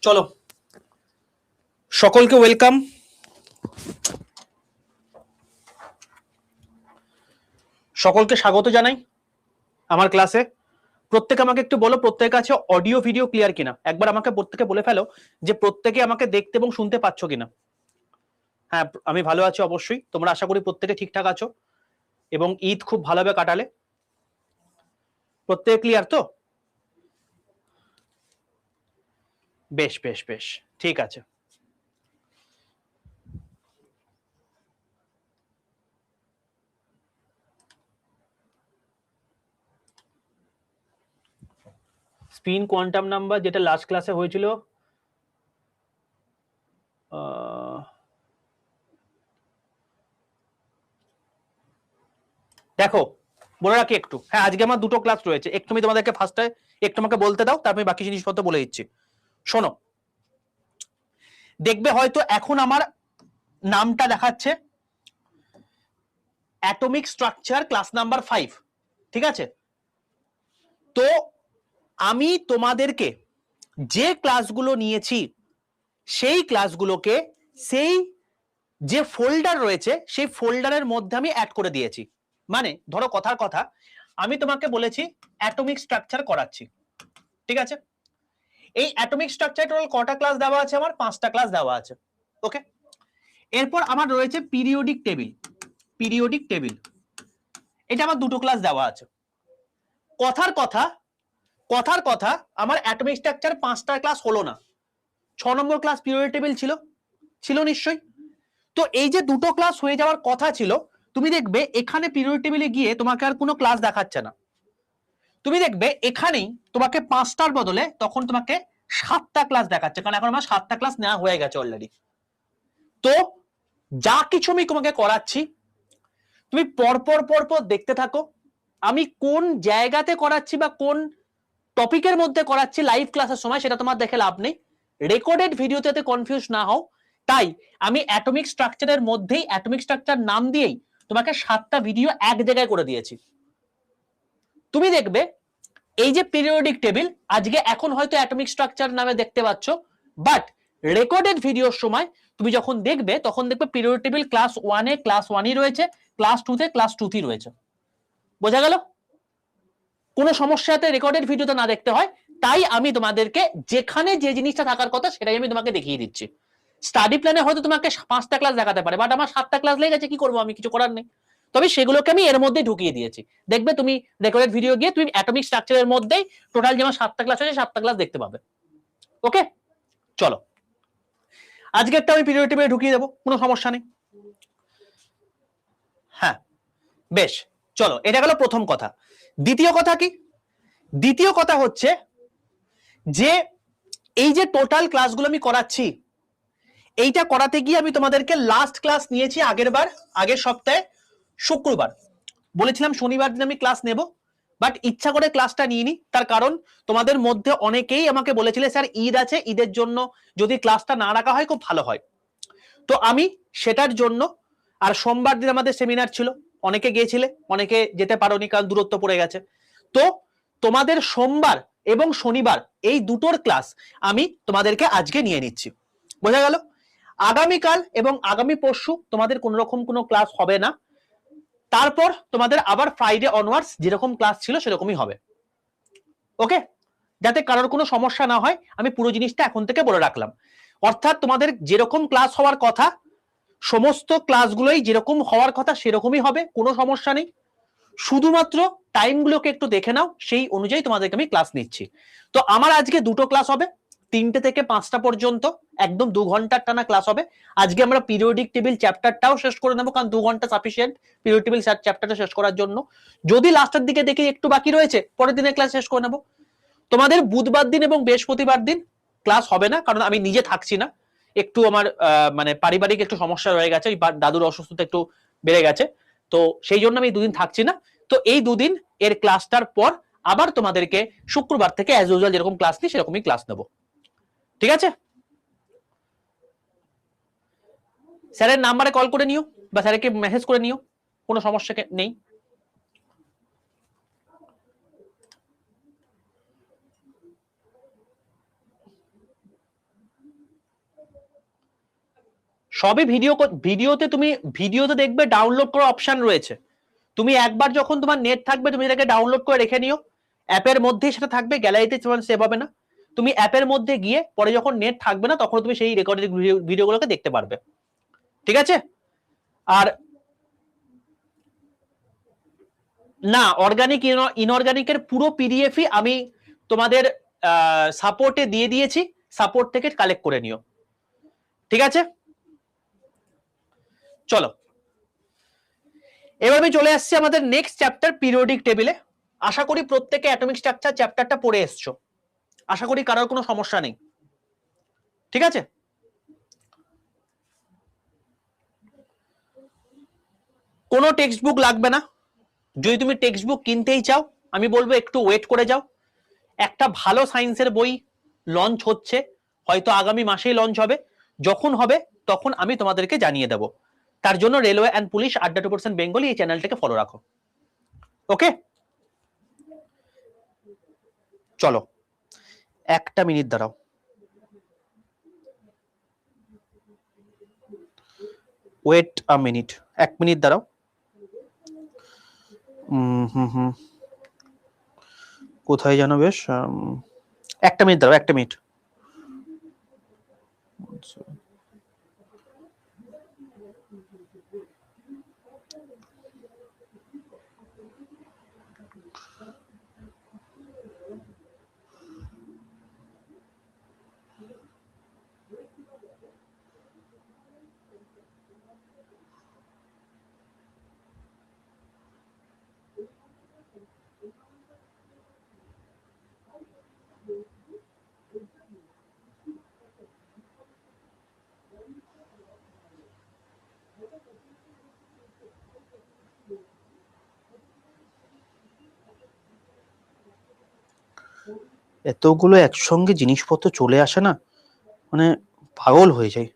চলো সকলকে ওয়েলকাম। সকলকে স্বাগত জানাই আমার ক্লাসে। প্রত্যেকে আমাকে একটু বলো, প্রত্যেকের কাছে অডিও ভিডিও ক্লিয়ার কিনা। একবার আমাকে প্রত্যেকে বলে ফেলো যে প্রত্যেকে আমাকে দেখতে এবং শুনতে পাচ্ছ কিনা। হ্যাঁ, আমি ভালো আছি অবশ্যই। তোমরা আশা করি প্রত্যেকে ঠিকঠাক আছো এবং ঈদ খুব ভালোভাবে কাটালে। প্রত্যেকে ক্লিয়ার তো? বেশ বেশ বেশ, ঠিক আছে। স্পিন কোয়ান্টাম নাম্বার যেটা লাস্ট ক্লাসে হয়েছিল, দেখো বলে রাখি একটু। হ্যাঁ, আজকে আমার দুটো ক্লাস রয়েছে। একটু আমি তোমাদেরকে ফার্স্টে একটু আমাকে বলতে দাও, তারপরে বাকি জিনিসপত্র বলে দিচ্ছি। শোনো, দেখবে হয়তো এখন আমার নামটা দেখাচ্ছে অ্যাটমিক স্ট্রাকচার ক্লাস নাম্বার 5, ঠিক আছে? তো আমি তোমাদেরকে যে ক্লাসগুলো নিয়েছি সেই ক্লাসগুলোকে সেই যে ফোল্ডার রয়েছে সেই ফোল্ডারের মধ্যে আমি অ্যাড করে দিয়েছি। মানে ধরো কথার কথা, আমি তোমাকে বলেছি অ্যাটমিক স্ট্রাকচার করাচ্ছি, ঠিক আছে? এই অ্যাটমিক স্ট্রাকচার টোটাল কটা ক্লাস দেওয়া আছে? আমার 5টা ক্লাস দেওয়া আছে। ওকে, এরপর আমার রয়েছে পিরিয়ডিক টেবিল। পিরিয়ডিক টেবিল এটা আমার দুটো ক্লাস দেওয়া আছে। কথার কথা কথার কথা আমার অ্যাটমিক স্ট্রাকচার 5টা ক্লাস হলো না। 6 নম্বর ক্লাস পিরিয়ডিক টেবিল ছিল, ছিল নিশ্চয়ই। তো এই যে দুটো ক্লাস হয়ে যাওয়ার কথা ছিল, তুমি দেখবে এখানে পিরিয়ডিক টেবিলে গিয়ে তোমাকে আর কোনো ক্লাস দেখাচ্ছে না। তুমি দেখবে এখানেই তোমাকে 5টার বদলে তখন তোমাকে 7টা ক্লাস দেখাচ্ছে, কারণ এখন আমার 7টা ক্লাস নেওয়া হয়ে গেছে অলরেডি। তো যা কিছু আমি তোমাকে করাচ্ছি তুমি পরপর পরপর দেখতে থাকো। আমি কোন জায়গাতে করাচ্ছি বা কোন টপিকের মধ্যে করাচ্ছি লাইভ ক্লাসের সময় সেটা তোমার দেখে লাভ নেই। রেকর্ডেড ভিডিওতে কনফিউজ না হও, তাই আমি অ্যাটমিক স্ট্রাকচারের মধ্যেই অ্যাটমিক স্ট্রাকচার নাম দিয়েই তোমাকে 7টা ভিডিও এক জায়গায় করে দিয়েছি। তুমি দেখবে এই যে পিরিয়ডিক টেবিল আজকে এখন হয়তো অ্যাটমিক স্ট্রাকচার নামে দেখতে পাচ্ছ, বাট রেকর্ডেড ভিডিওর সময় তুমি যখন দেখবে তখন দেখবে পিরিয়ডিক টেবিল ক্লাস 1 এ ক্লাস 1ই রয়েছে, ক্লাস 2 তে ক্লাস 2ই রয়েছে। বোঝা গেল? কোনো সমস্যাতে রেকর্ডেড ভিডিওতে না দেখতে হয়, তাই আমি তোমাদেরকে যেখানে যে জিনিসটা থাকার কথা সেটাই আমি তোমাকে দেখিয়ে দিচ্ছি। স্টাডি প্ল্যানে হয়তো তোমাকে 5টা ক্লাস দেখাতে পারে, বাট আমার 7টা ক্লাস লেগে গেছে, কি করবো আমি? কিছু করার নেই। তবে সেগুলোকে আমি এর মধ্যে ঢুকিয়ে দিয়েছি। দেখবে তুমি রেকর্ডেড ভিডিও গিয়ে তুমি অ্যাটমিক স্ট্রাকচারের মধ্যেই টোটাল যে আমার 7টা ক্লাস আছে 7টা ক্লাস দেখতে পাবে। ওকে, চলো আজকে একটা আমি পিরিয়ড টেবিলে ঢুকিয়ে দেবো, কোনো সমস্যা নেই। হ্যাঁ বেশ, চলো এটা গেল প্রথম কথা। দ্বিতীয় কথা কি? দ্বিতীয় কথা হচ্ছে যে এই যে টোটাল ক্লাসগুলো আমি করাচ্ছি, এইটা করাতে গিয়ে আমি তোমাদেরকে লাস্ট ক্লাস নিয়েছি আগের সপ্তাহে শুক্রবার। বলেছিলাম শনিবার দিন আমি ক্লাস নেব, বাট ইচ্ছা করে ক্লাসটা নিইনি। তার কারণ তোমাদের মধ্যে অনেকেই আমাকে বলেছিলে স্যার ঈদ আছে, ঈদের জন্য যদি ক্লাসটা না রাখা হয় খুব ভালো হয়। তো আমি সেটার জন্য, আর সোমবার দিন আমাদের সেমিনার ছিল, অনেকে গিয়েছিলে, অনেকে যেতে পারোনি কারণ দূরত্ব পড়ে গেছে। তো তোমাদের সোমবার এবং শনিবার এই দুটোর ক্লাস আমি তোমাদেরকে আজকে নিয়ে নিচ্ছি। বোঝা গেল? আগামীকাল এবং আগামী পরশু তোমাদের কোন রকম কোনো ক্লাস হবে না। তারপর তোমাদের আবার ফ্রাইডে অনওয়ার্ডস যেরকম ক্লাস ছিল সেরকমই হবে। ওকে, যাতে কারোর কোনো সমস্যা না হয় আমি পুরো জিনিসটা এখন থেকে বলে রাখলাম। অর্থাৎ তোমাদের যেরকম ক্লাস হওয়ার কথা সমস্ত ক্লাসগুলোই যেরকম হওয়ার কথা সেরকমই হবে, কোনো সমস্যা নেই। শুধুমাত্র টাইমগুলোকে একটু দেখে নাও, সেই অনুযায়ী তোমাদেরকে আমি ক্লাস নিচ্ছি। তো আমার আজকে দুটো ক্লাস হবে, 3টে থেকে 5টা পর্যন্ত, একদম 2 ঘন্টার টানা ক্লাস হবে। আজকে আমরা পিরিয়ডিক টেবিল চ্যাপ্টারটাও শেষ করে নেবো, কারণ 2 ঘন্টা সাফিসিয়েন্ট পিরিয়ডিক টেবিল চ্যাপ্টারটা শেষ করার জন্য। যদি লাস্টের দিকে দেখি একটু বাকি রয়েছে, পরের দিনের ক্লাস শেষ করে নেবো। তোমাদের বুধবার দিন এবং বৃহস্পতিবার দিন ক্লাস হবে না, কারণ আমি নিজে থাকছি না। একটু আমার মানে পারিবারিক একটু সমস্যা রয়ে গেছে, দাদুর অসুস্থতা একটু বেড়ে গেছে, তো সেই জন্য আমি 2 দিন থাকছি না। তো এই 2 দিন এর ক্লাসটার পর আবার তোমাদেরকে শুক্রবার থেকে অ্যাজ ইউজুয়াল যেরকম ক্লাস নিই সেরকমই ক্লাস নেব, ঠিক আছে? স্যারের নাম্বারে কল করে নিও বা স্যারকে মেসেজ করে নিও, কোনো সমস্যা নেই। সবই ভিডিওতে তুমি ভিডিওতে দেখবে ডাউনলোড করার অপশন রয়েছে। তুমি একবার যখন তোমার নেট থাকবে তুমি এটাকে ডাউনলোড করে রেখে নিও, অ্যাপের মধ্যেই সেটা থাকবে, গ্যালারিতে তোমার সেভ হবে না। তুমি অ্যাপের মধ্যে গিয়ে পরে যখন নেট থাকবে না তখন তুমি সেই রেকর্ডেড ভিডিওগুলোকে দেখতে পারবে, ঠিক আছে? আর না, অর্গানিক ইনঅর্গানিকের পুরো পিডিএফই আমি তোমাদের সাপোর্টে দিয়ে দিয়েছি, সাপোর্ট থেকে কালেক্ট করে নিও, ঠিক আছে? চলো এবার আমি চলে আসছি আমাদের নেক্সট চ্যাপ্টার পিরিয়ডিক টেবিলে। আশা করি প্রত্যেকে অ্যাটমিক স্ট্রাকচার চ্যাপ্টারটা পড়ে এসছো, আশা করি কারোর কোনো সমস্যা নেই, ঠিক আছে? কোনো টেক্সট বুক লাগবে না। যদি তুমি টেক্সট বুক কিনতেই চাও আমি বলবো একটু ওয়েট করে যাও, একটা ভালো সায়েন্সের বই লঞ্চ হচ্ছে, হয়তো আগামী মাসেই লঞ্চ হবে, যখন হবে তখন আমি তোমাদেরকে জানিয়ে দেব। তার জন্য রেলওয়ে অ্যান্ড পুলিশ আড্ডা 2% বেঙ্গলি এই চ্যানেলটাকে ফলো রাখো, ওকে? চলো একটা মিনিট দাঁড়াও, ওয়েট আ মিনিট, এক মিনিট দাঁড়াও। কোথায় জানো বেশ, একটা মিনিট দাঁড়াও, একটা মিনিট। এতগুলো একসঙ্গে জিনিসপত্র চলে আসে না, মানে পাগল হয়ে যায়।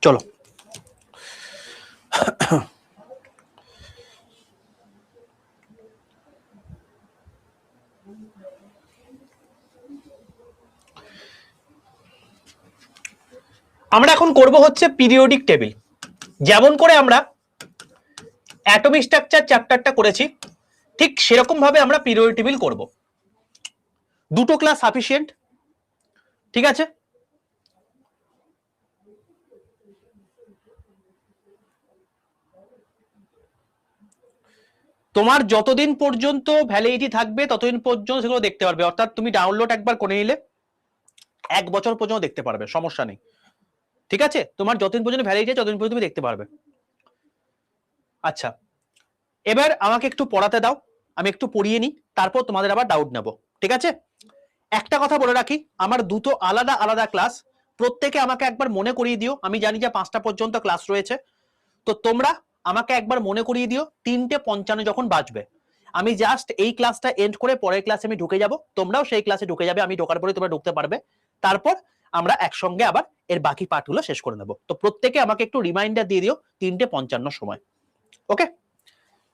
চলো আমরা এখন করব হচ্ছে পিরিয়ডিক টেবিল। যেমন করে আমরা অ্যাটমিক স্ট্রাকচার চ্যাপ্টারটা করেছি ঠিক সেরকম ভাবে আমরা পিরিয়ডিক টেবিল করব। দুটো ক্লাস সাফিসিয়েন্ট, ঠিক আছে? তোমার যতদিন পর্যন্ত ভ্যালিডিটি থাকবে ততদিন পর্যন্ত সেগুলো দেখতে পারবে, অর্থাৎ তুমি ডাউনলোড একবার করে নিলে 1 বছর পর্যন্ত দেখতে পারবে, সমস্যা নেই, ঠিক আছে? তোমার যতদিন পর্যন্ত ভ্যালিডিটি ততদিন পর্যন্ত তুমি দেখতে পারবে। আচ্ছা এবার আমাকে একটু পড়াতে দাও, আমি একটু পড়িয়ে নিই, তারপর তোমাদের আবার ডাউট নেব, ঠিক আছে? একটা কথা বলে রাখি, আমার দুটো আলাদা আলাদা ক্লাস, প্রত্যেকে আমাকে একবার মনে করিয়ে দিও। আমি জানি যে 5টা পর্যন্ত ক্লাস রয়েছে, তো তোমরা আমাকে একবার মনে করিয়ে দিও 3:55 যখন বাজবে, আমি জাস্ট এই ক্লাসটা এন্ড করে পরের ক্লাসে আমি ঢুকে যাব, তোমরাও সেই ক্লাসে ঢুকে যাবে, আমি ঢোকার পরে তোমরা ঢুকতে পারবে, তারপর আমরা একসঙ্গে আবার এর বাকি পার্টগুলো শেষ করে নেব। তো প্রত্যেকে আমাকে একটু রিমাইন্ডার দিয়ে দিও 3:55 সময়, ওকে?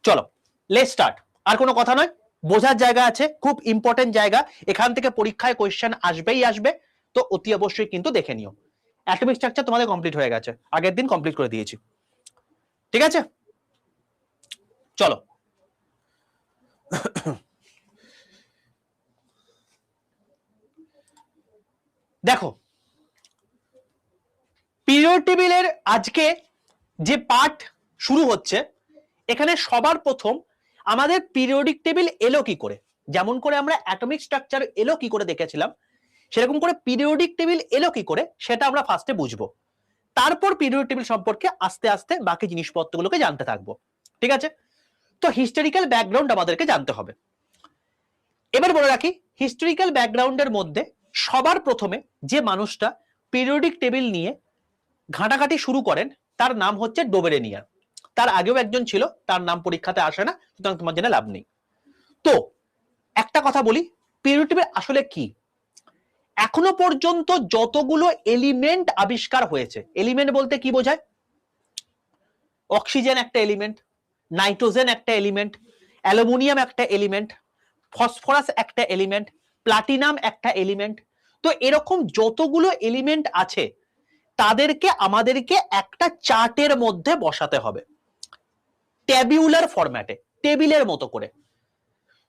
চলো লেটস স্টার্ট। আর কোনো কথা নয়, বোঝার জায়গা আছে, খুব ইম্পর্টেন্ট জায়গা, এখান থেকে পরীক্ষায় কোয়েশ্চেন আসবেই আসবে, তো অতি অবশ্যই কিন্তু দেখে নিও। অ্যাটমিক স্ট্রাকচার তোমাদের কমপ্লিট হয়ে গেছে, আগের দিন কমপ্লিট করে দিয়েছি, ঠিক আছে? চলো দেখো পিরিয়ড টেবিলের আজকে যে পার্ট শুরু হচ্ছে, এখানে সবার প্রথম আমাদের পিরিয়ডিক টেবিল এলো কি করে, যেমন করে আমরা অ্যাটমিক স্ট্রাকচার এলো কি করে দেখেছিলাম, সেরকম করে পিরিয়ডিক টেবিল এলো কি করে সেটা আমরা ফার্স্টে বুঝবো। তারপর পিরিয়ডিক টেবিল সম্পর্কে আস্তে আস্তে বাকি জিনিসপত্রগুলোকে জানতে থাকবো। ঠিক আছে, তো হিস্টোরিক্যাল ব্যাকগ্রাউন্ড আমাদেরকে জানতে হবে। এবার বলে রাখি, হিস্টোরিক্যাল ব্যাকগ্রাউন্ডের মধ্যে সবার প্রথমে যে মানুষটা পিরিয়ডিক টেবিল নিয়ে ঘাটাঘাটি শুরু করেন তার নাম হচ্ছে ডোবেরেনিয়ার। তার আগেও একজন ছিল, তার নাম পরীক্ষাতে আসে না, সুতরাং তোমার জেনে লাভ নেই। তো একটা কথা বলি, পিরিয়ডিক টেবিল আসলে কি। এখনো পর্যন্ত যতগুলো এলিমেন্ট আবিষ্কার হয়েছে, এলিমেন্ট বলতে কি বোঝায়? অক্সিজেন একটা এলিমেন্ট, নাইট্রোজেন একটা এলিমেন্ট, অ্যালুমিনিয়াম একটা এলিমেন্ট, ফসফরাস একটা এলিমেন্ট, প্লাটিনাম একটা এলিমেন্ট। তো এরকম যতগুলো এলিমেন্ট আছে তাদেরকে আমাদেরকে একটা চার্টের মধ্যে বসাতে হবে, ট্যাবিউলার ফরম্যাটে, টেবিলের মতো করে।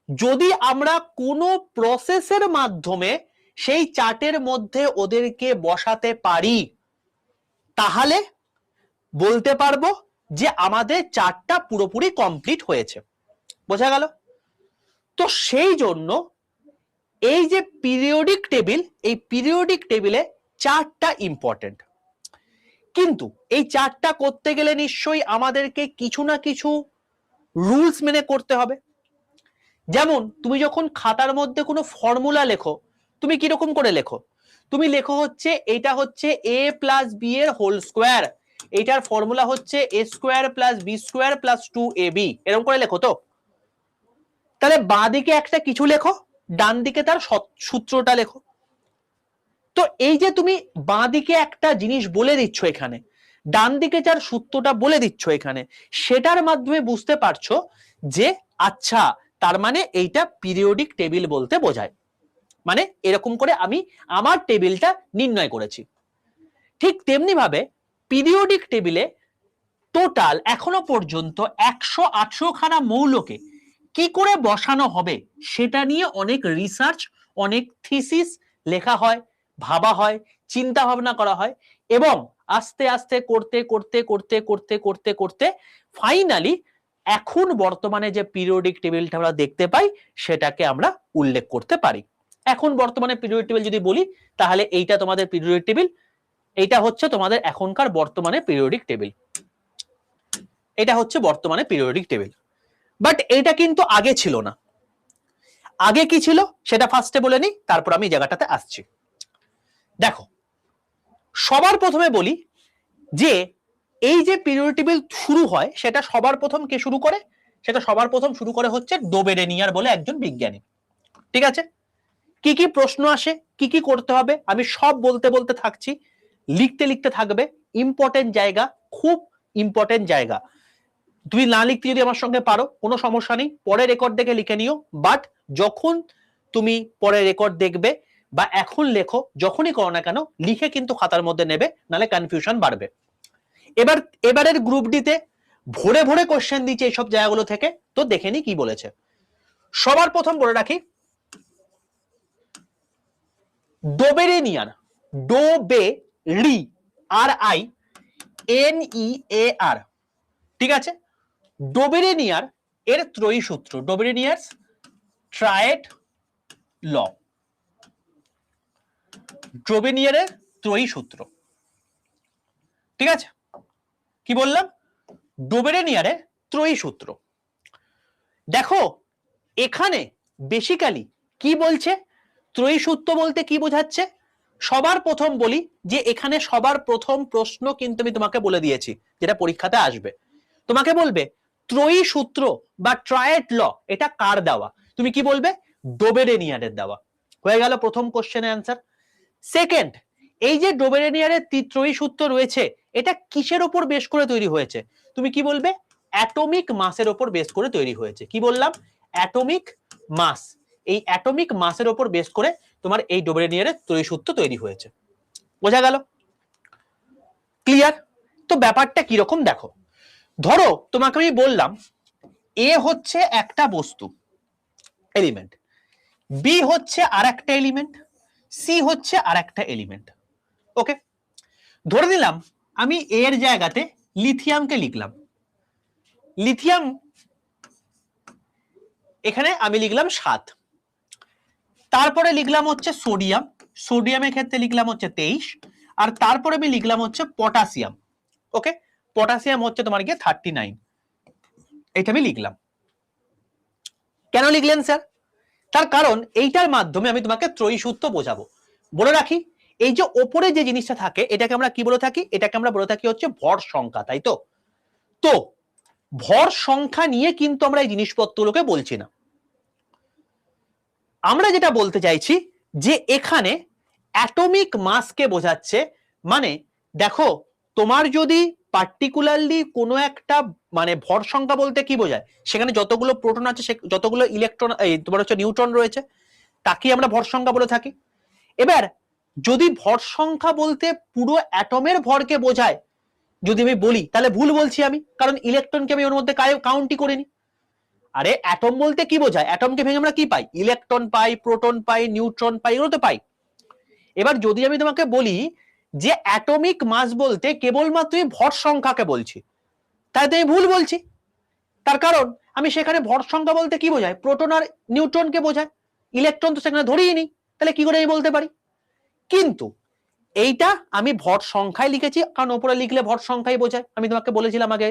যদি আমরা কোনো প্রসেসের মাধ্যমে সেই চার্টের মধ্যে ওদেরকে বসাতে পারি তাহলে বলতে পারবো যে আমাদের চার্টটা পুরোপুরি কমপ্লিট হয়েছে। বোঝা গেল? তো সেই জন্য এই যে পিরিয়ডিক টেবিল, এই পিরিয়ডিক টেবিলে চার্টটা ইম্পর্টেন্ট। কিন্তু এই চার্টটা করতে গেলে নিশ্চয়ই আমাদেরকে কিছু না কিছু রুলস মেনে করতে হবে। যেমন তুমি যখন খাতার মধ্যে কোনো ফর্মুলা লেখো, তুমি কিরকম করে লেখো? তুমি লেখো হচ্ছে এটা হচ্ছে a প্লাস বি এর হোল স্কোয়ার, এটার ফর্মুলা হচ্ছে a square plus B square plus 2ab, এরকম করে লেখো তো। তাহলে বাঁ দিকে একটা কিছু লেখো, ডান দিকে তার সূত্রটা লেখো। তো এই যে তুমি বাঁ দিকে একটা জিনিস বলে দিচ্ছ এখানে, ডান দিকে যার সূত্রটা বলে দিচ্ছ এখানে, সেটার মাধ্যমে বুঝতে পারছো যে আচ্ছা তার মানে এইটা পিরিয়ডিক টেবিল বলতে বোঝায়। মানে এরকম করে আমি আমার টেবিলটা নির্ণয় করেছি। ঠিক তেমনি ভাবে পিরিয়ডিক টেবিলে টোটাল এখনো পর্যন্ত 118 খানা মৌলকে কি করে বসানো হবে সেটা নিয়ে অনেক রিসার্চ, অনেক থিসিস লেখা হয়, ভাবা হয়, চিন্তা ভাবনা করা হয়, এবং আস্তে আস্তে করতে করতে করতে করতে করতে করতে ফাইনালি এখন বর্তমানে যে পিরিয়ডিক টেবিলটা আমরা দেখতে পাই সেটাকে আমরা উল্লেখ করতে পারি। এখন বর্তমানে পিরিয়ডিক টেবিল যদি বলি তাহলে এইটা তোমাদের পিরিয়ডিক টেবিল, এইটা হচ্ছে তোমাদের এখনকার বর্তমানে পিরিয়ডিক টেবিল, এটা হচ্ছে বর্তমানে পিরিয়ডিক টেবিল। বাট এটা কিন্তু আগে ছিল না। আগে কি ছিল সেটা ফার্স্টে বলে নি, তারপর আমি জায়গাটাতে আসছি। দেখো, সবার প্রথমে বলি যে এই যে পিরিয়ডিক টেবিল শুরু হয় সেটা সবার প্রথম কে শুরু করে? সেটা সবার প্রথম শুরু করে হচ্ছে ডোবেরেনিয়ার বলে একজন বিজ্ঞানী। ঠিক আছে, কি কি প্রশ্ন আসে, কি কি করতে হবে আমি সব বলতে বলতে থাকছি, লিখতে লিখতে থাকবে। ইম্পর্টেন্ট জায়গা, খুব ইম্পর্টেন্ট জায়গা। তুমি না লিখতে যদি আমার সঙ্গে পারো কোনো সমস্যা নেই, পরে রেকর্ড দেখে লিখে নিও। বাট যখন তুমি পরে রেকর্ড দেখবে বা এখন লেখো, যখনই করো না কেন লিখে কিন্তু খাতার মধ্যে নেবে, নাহলে কনফিউশন বাড়বে। এবারের গ্রুপ ডিতে ভরে ভরে কোশ্চেন দিচ্ছে এইসব জায়গাগুলো থেকে, তো দেখে নি কি বলেছে। সবার প্রথম বলে রাখি, ডোবেরেনিয়ার, ডোবেরি, RINEAR, ঠিক আছে, ডোবেরেনিয়ার এর ত্রয়ী সূত্র, ডোবেরেনিয়ার ট্রায়েড ল, ডোবেরেনিয়ারের ত্রয়ী সূত্র। ঠিক আছে, কি বললাম? ডোবেরেনিয়ারের ত্রয়ী সূত্র। দেখো এখানে বেসিক্যালি কি বলছে, ত্রয়ী সূত্র বলতে কি বোঝাচ্ছে? সবার প্রথম বলি যে এখানে সবার প্রথম প্রশ্ন কিন্তু আমি তোমাকে বলে দিয়েছি যেটা পরীক্ষাতে আসবে। তোমাকে বলবে ত্রয়ী সূত্র বা ট্রায়েড ল এটা কার দেওয়া? তুমি কি বলবে? ডোবেরেনিয়ারের দেওয়া। হয়ে গেল প্রথম কোশ্চেনের অ্যান্সার। সেকেন্ড, এই যে ডোবেরেনিয়ারের ত্রয়ী সূত্র রয়েছে এটা কিসের উপর বেশ করে তৈরি হয়েছে? তুমি কি বলবে? অ্যাটমিক মাসের উপর বেস করে তৈরি হয়েছে। কি বললাম? Atomic mass. এই অ্যাটমিক মাসের উপর বেস করে তোমার এই ডোবেরেনিয়ারের ত্রয়ী সূত্র তৈরি হয়েছে। বোঝা গেল? ক্লিয়ার? তো ব্যাপারটা কিরকম দেখো, ধরো তোমাকে আমি বললাম এ হচ্ছে একটা বস্তু, এলিমেন্ট, বি হচ্ছে আর একটা এলিমেন্ট, সি হচ্ছে আর একটা এলিমেন্ট। ওকে, ধরে নিলাম আমি এর জায়গাতে লিথিয়ামকে লিখলাম। লিথিয়াম এখানে আমি লিখলাম 7, তারপরে লিখলাম হচ্ছে সোডিয়াম, সোডিয়ামের ক্ষেত্রে লিখলাম হচ্ছে 23, আর তারপরে আমি লিখলাম হচ্ছে পটাশিয়াম। ওকে, পটাশিয়াম হচ্ছে তোমার গিয়ে 39, এটা আমি লিখলাম। কেন লিখলেন স্যার? তার কারণ এইটার মাধ্যমে আমি তোমাকে ত্রয়ী সূত্র বোঝাবো। বলে রাখি, এই যে ওপরে যে জিনিসটা থাকে এটাকে আমরা কি বলে থাকি? এটাকে আমরা বলে থাকি হচ্ছে ভর সংখ্যা, তাই তো? তো ভর সংখ্যা নিয়ে কিন্তু আমরা এই জিনিসপত্রগুলোকে বলছি না। আমরা যেটা বলতে চাইছি যে এখানে অ্যাটমিক মাসকে বোঝাচ্ছে। মানে দেখো, তোমার যদি পার্টিকুলারলি কোনো একটা মানে ভর সংখ্যা বলতে কি বোঝায়, সেখানে যতগুলো প্রোটন আছে, যতগুলো ইলেকট্রন, তোমার হচ্ছে নিউট্রন রয়েছে, তাকেই আমরা ভর সংখ্যা বলে থাকি। এবার যদি ভর সংখ্যা বলতে পুরো অ্যাটমের ভরকে বোঝায় যদি আমি বলি, তাহলে ভুল বলছি আমি, কারণ ইলেকট্রনকে আমি ওর মধ্যে কাউন্টই করিনি। আরে অ্যাটম বলতে কি বোঝায়? অ্যাটমকে ভেঙে আমরা কি পাই? ইলেকট্রন পাই, প্রোটন পাই, নিউট্রন পাই, এগুলো তো পাই। এবার যদি আমি তোমাকে বলি যে অ্যাটমিক মাস বলতে কেবলমাত্র ভর সংখ্যাকে বলছি, তাই তো আমি ভুল বলছি। তার কারণ আমি সেখানে ভর সংখ্যা বলতে কি বোঝায়? প্রোটন আর নিউট্রনকে বোঝায়, ইলেকট্রন তো সেখানে ধরেই নি, তাহলে কি করে আমি বলতে পারি? কিন্তু এইটা আমি ভর সংখ্যায় লিখেছি, কারণ ওপরে লিখলে ভর সংখ্যাই বোঝায়, আমি তোমাকে বলেছিলাম আগে।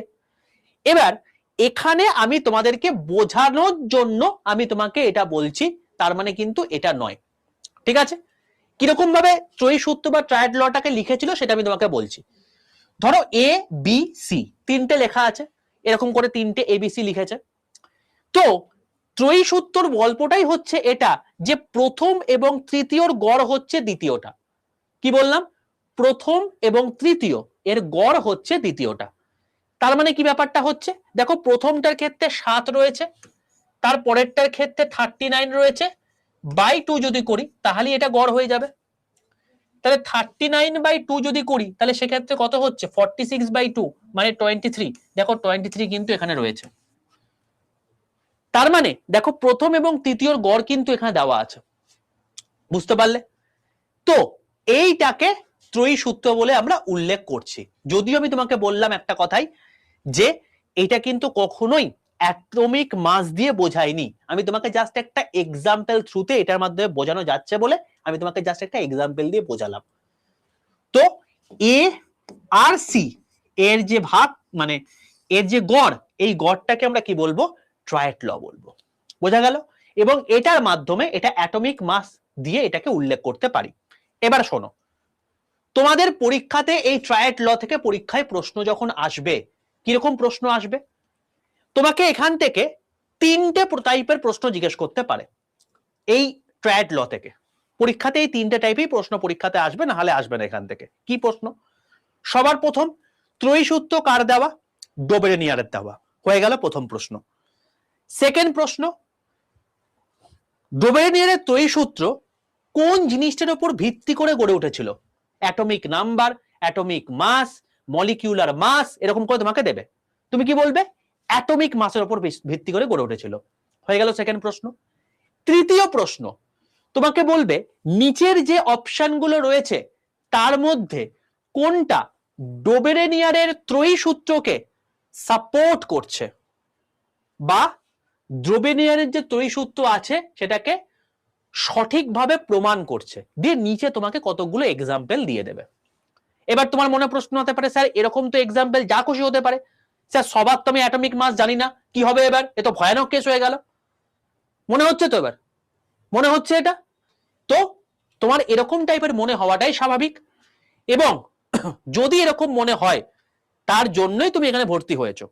এবার এখানে আমি তোমাদেরকে বোঝানোর জন্য আমি তোমাকে এটা বলছি, তার মানে কিন্তু এটা নয়। ঠিক আছে? কিরকম ভাবে ত্রয়ী সূত্র বা ট্রায়াড লটাকে লিখেছিল সেটা আমি তোমাকে বলছি। ধরো এ বি সি তিনটে লেখা আছে, এরকম করে তিনটে এবিসি লিখেছে। তো ত্রয়ী সূত্রর গল্পটাই হচ্ছে এটা যে প্রথম এবং তৃতীয়র গড় হচ্ছে দ্বিতীয়টা। কি বললাম? প্রথম এবং তৃতীয় এর গড় হচ্ছে দ্বিতীয়টা। তার মানে কি ব্যাপারটা হচ্ছে, দেখো প্রথমটার ক্ষেত্রে 7 রয়েছে, তার পরেরটার ক্ষেত্রে 39 রয়েছে, বাই 2 যদি করি তাহলে এটা গড় হয়ে যাবে। তাহলে 39/2 যদি করি তাহলে সেক্ষেত্রে কত হচ্ছে? 46/2 মানে 23। দেখো 23 কিন্তু এখানে রয়েছে। তার মানে দেখো প্রথম এবং তৃতীয়র গড় কিন্তু এখানে দেওয়া আছে। বুঝতে পারলে? তো এইটাকে ত্রয়ী সূত্র বলে আমরা উল্লেখ করছি। যদিও আমি তোমাকে বললাম একটা কথাই, যে এটা কিন্তু কখনোই অ্যাটমিক মাস দিয়ে বোঝায়নি। আমি তোমাকে জাস্ট একটা এক্সাম্পল থ্রুতে এটার মাধ্যমে বোঝানো যাচ্ছে বলে আমি তোমাকে জাস্ট একটা এক্সাম্পল দিয়ে বোঝালাম। তো এ আর সি এর যে ভাগ, মানে এর যে গড়, এই গড়টাকে আমরা কি বলবো? ট্রায়াড ল বলবো। বোঝা গেল? এবং এটার মাধ্যমে এটা অ্যাটমিক মাস দিয়ে এটাকে উল্লেখ করতে পারি। এবার শোনো, তোমাদের পরীক্ষাতে এই ট্রায়াড ল থেকে পরীক্ষায় প্রশ্ন যখন আসবে, কিরকম প্রশ্ন আসবে? তোমাকে এখান থেকে তিনটে টাইপের প্রশ্ন জিজ্ঞেস করতে পারে এই ট্রায়াড ল থেকে। পরীক্ষাতে এই তিনটে টাইপের প্রশ্ন পরীক্ষাতে আসবে, না হলে আসবে না এখান থেকে। কি প্রশ্ন? সবার প্রথম, ত্রয়ী সূত্র কার দেওয়া? ডোবেরেনিয়ারের দেওয়া, হয়ে গেল প্রথম প্রশ্ন। সেকেন্ড প্রশ্ন, ডোবেরেনিয়ারের ত্রয়ী সূত্র কোন জিনিসটার উপর ভিত্তি করে গড়ে উঠেছিল? Atomic number, atomic mass, molecular mass, এরকম করে তোমাকে দেবে। তুমি কি বলবে? অ্যাটমিক মাসের উপর ভিত্তি করে গড়ে উঠেছিল। হয়ে গেল সেকেন্ড প্রশ্ন। তৃতীয় প্রশ্ন, তোমাকে বলবে নিচের যে অপশনগুলো রয়েছে তার মধ্যে কোনটা ডোবেরেনিয়ারের ত্রয়ী সূত্রকে সাপোর্ট করছে, বা ডোবেরেনিয়ারের যে ত্রয়ী সূত্র আছে সেটাকে সঠিকভাবে প্রমাণ করছে, দিয়ে নিচে তোমাকে কতগুলো এক্সাম্পল দিয়ে দেবে। এবার তোমার মনে প্রশ্ন হতে পারে, স্যার এরকম তো এক্সাম্পল যা খুশি হতে পারে, স্যার সবার তো আমি অ্যাটমিক মাস জানি না, কি হবে এবার? এ তো ভয়ানক কেস হয়ে গেল। মনে হচ্ছে তো? এবার মনে হচ্ছে এটা? তো তোমার এরকম টাইপের মনে হওয়াটাই স্বাভাবিক, এবং যদি এরকম মনে হয় তার জন্যই তুমি এখানে ভর্তি হয়েছো,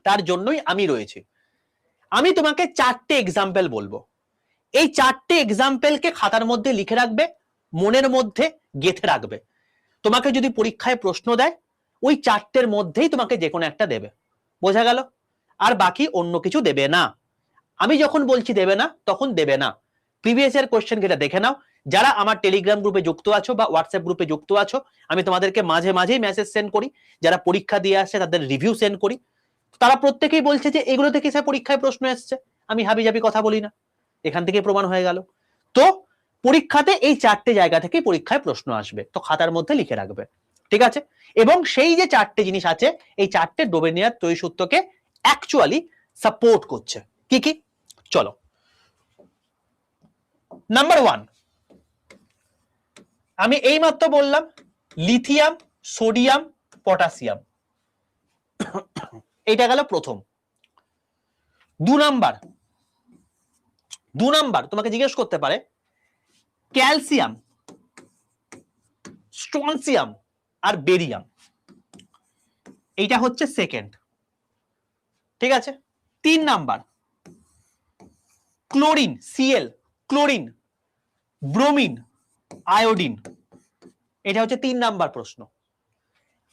তার জন্যই আমি রয়েছি। আমি তোমাকে 4টে এক্সাম্পল বলবো, এই 4টে এক্সাম্পলকে খাতার মধ্যে লিখে রাখবে, মনের মধ্যে গেঁথে রাখবে। তোমাকে যদি পরীক্ষায় প্রশ্ন দেয় ওই 4টের মধ্যেই তোমাকে যে কোনো একটা দেবে। বোঝা গেল? আর বাকি অন্য কিছু দেবে না। আমি যখন বলছি দেবে না তখন দেবে না। প্রিভিয়াস ইয়ার কোশ্চেন যেটা দেখে নাও, যারা আমার টেলিগ্রাম গ্রুপে যুক্ত আছো বা হোয়াটসঅ্যাপ গ্রুপে যুক্ত আছো, আমি তোমাদেরকে মাঝে মাঝেই মেসেজ সেন্ড করি, যারা পরীক্ষা দিয়ে আসছে তাদের রিভিউ সেন্ড করি, তারা প্রত্যেকেই বলছে যে এগুলো থেকে স্যার পরীক্ষায় প্রশ্ন এসছে। আমি হাবি জাবি কথা বলি না, এখান থেকে প্রমাণ হয়ে গেল। তো পরীক্ষাতে এই 4টে জায়গা থেকে পরীক্ষায় প্রশ্ন আসবে, তো খাতার মধ্যে লিখে রাখবে। ঠিক আছে? এবং সেই যে 4টে জিনিস আছে, এই 4টে ডোবেনিয়ার ত্রয়ী সূত্রকে অ্যাকচুয়ালি সাপোর্ট করছে। কি কি? চলো, নাম্বার 1, আমি এইমাত্র বললাম লিথিয়াম, সোডিয়াম, পটাশিয়াম। এটা গেল প্রথম। 2 নাম্বার তোমাকে জিজ্ঞেস করতে পারে ক্যালসিয়াম, স্ট্রনসিয়াম আর বেরিয়াম। এইটা হচ্ছে সেকেন্ড, ঠিক আছে। 3 number chlorine, CL, chlorine, bromine, iodine. এটা হচ্ছে 3 নাম্বার প্রশ্ন।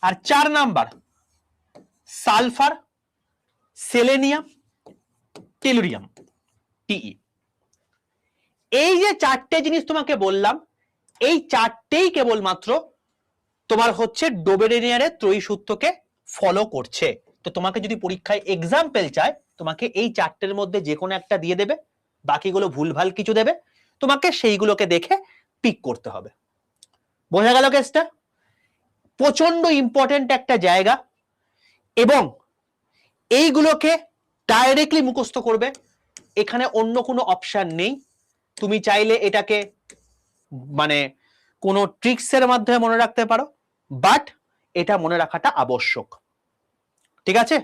আর 4 নাম্বার সালফার, সেলেনিয়াম, টেলুরিয়াম, টিই। এই যে 4টে জিনিস তোমাকে বললাম, এই 4টেই কেবলমাত্র তোমার হচ্ছে ডোবেরেনিয়ারের ত্রয়ী সূত্রকে ফলো করছে। তো তোমাকে যদি পরীক্ষায় এক্সাম্পল চায়, তোমাকে এই 4টের মধ্যে যে কোনো একটা দিয়ে দেবে, বাকিগুলো ভুলভাল কিছু দেবে, তোমাকে সেইগুলোকে দেখে পিক করতে হবে। বোঝা গেল কেসটা? প্রচন্ড ইম্পর্টেন্ট একটা জায়গা, এবং এইগুলোকে ডাইরেক্টলি মুখস্থ করবে, এখানে অন্য কোনো অপশন নেই। তুমি চাইলে এটাকে মানে কোনো ট্রিক্সের মাধ্যমে মনে রাখতে পারো, বাট এটা মনে রাখাটা আবশ্যক, ঠিক আছে।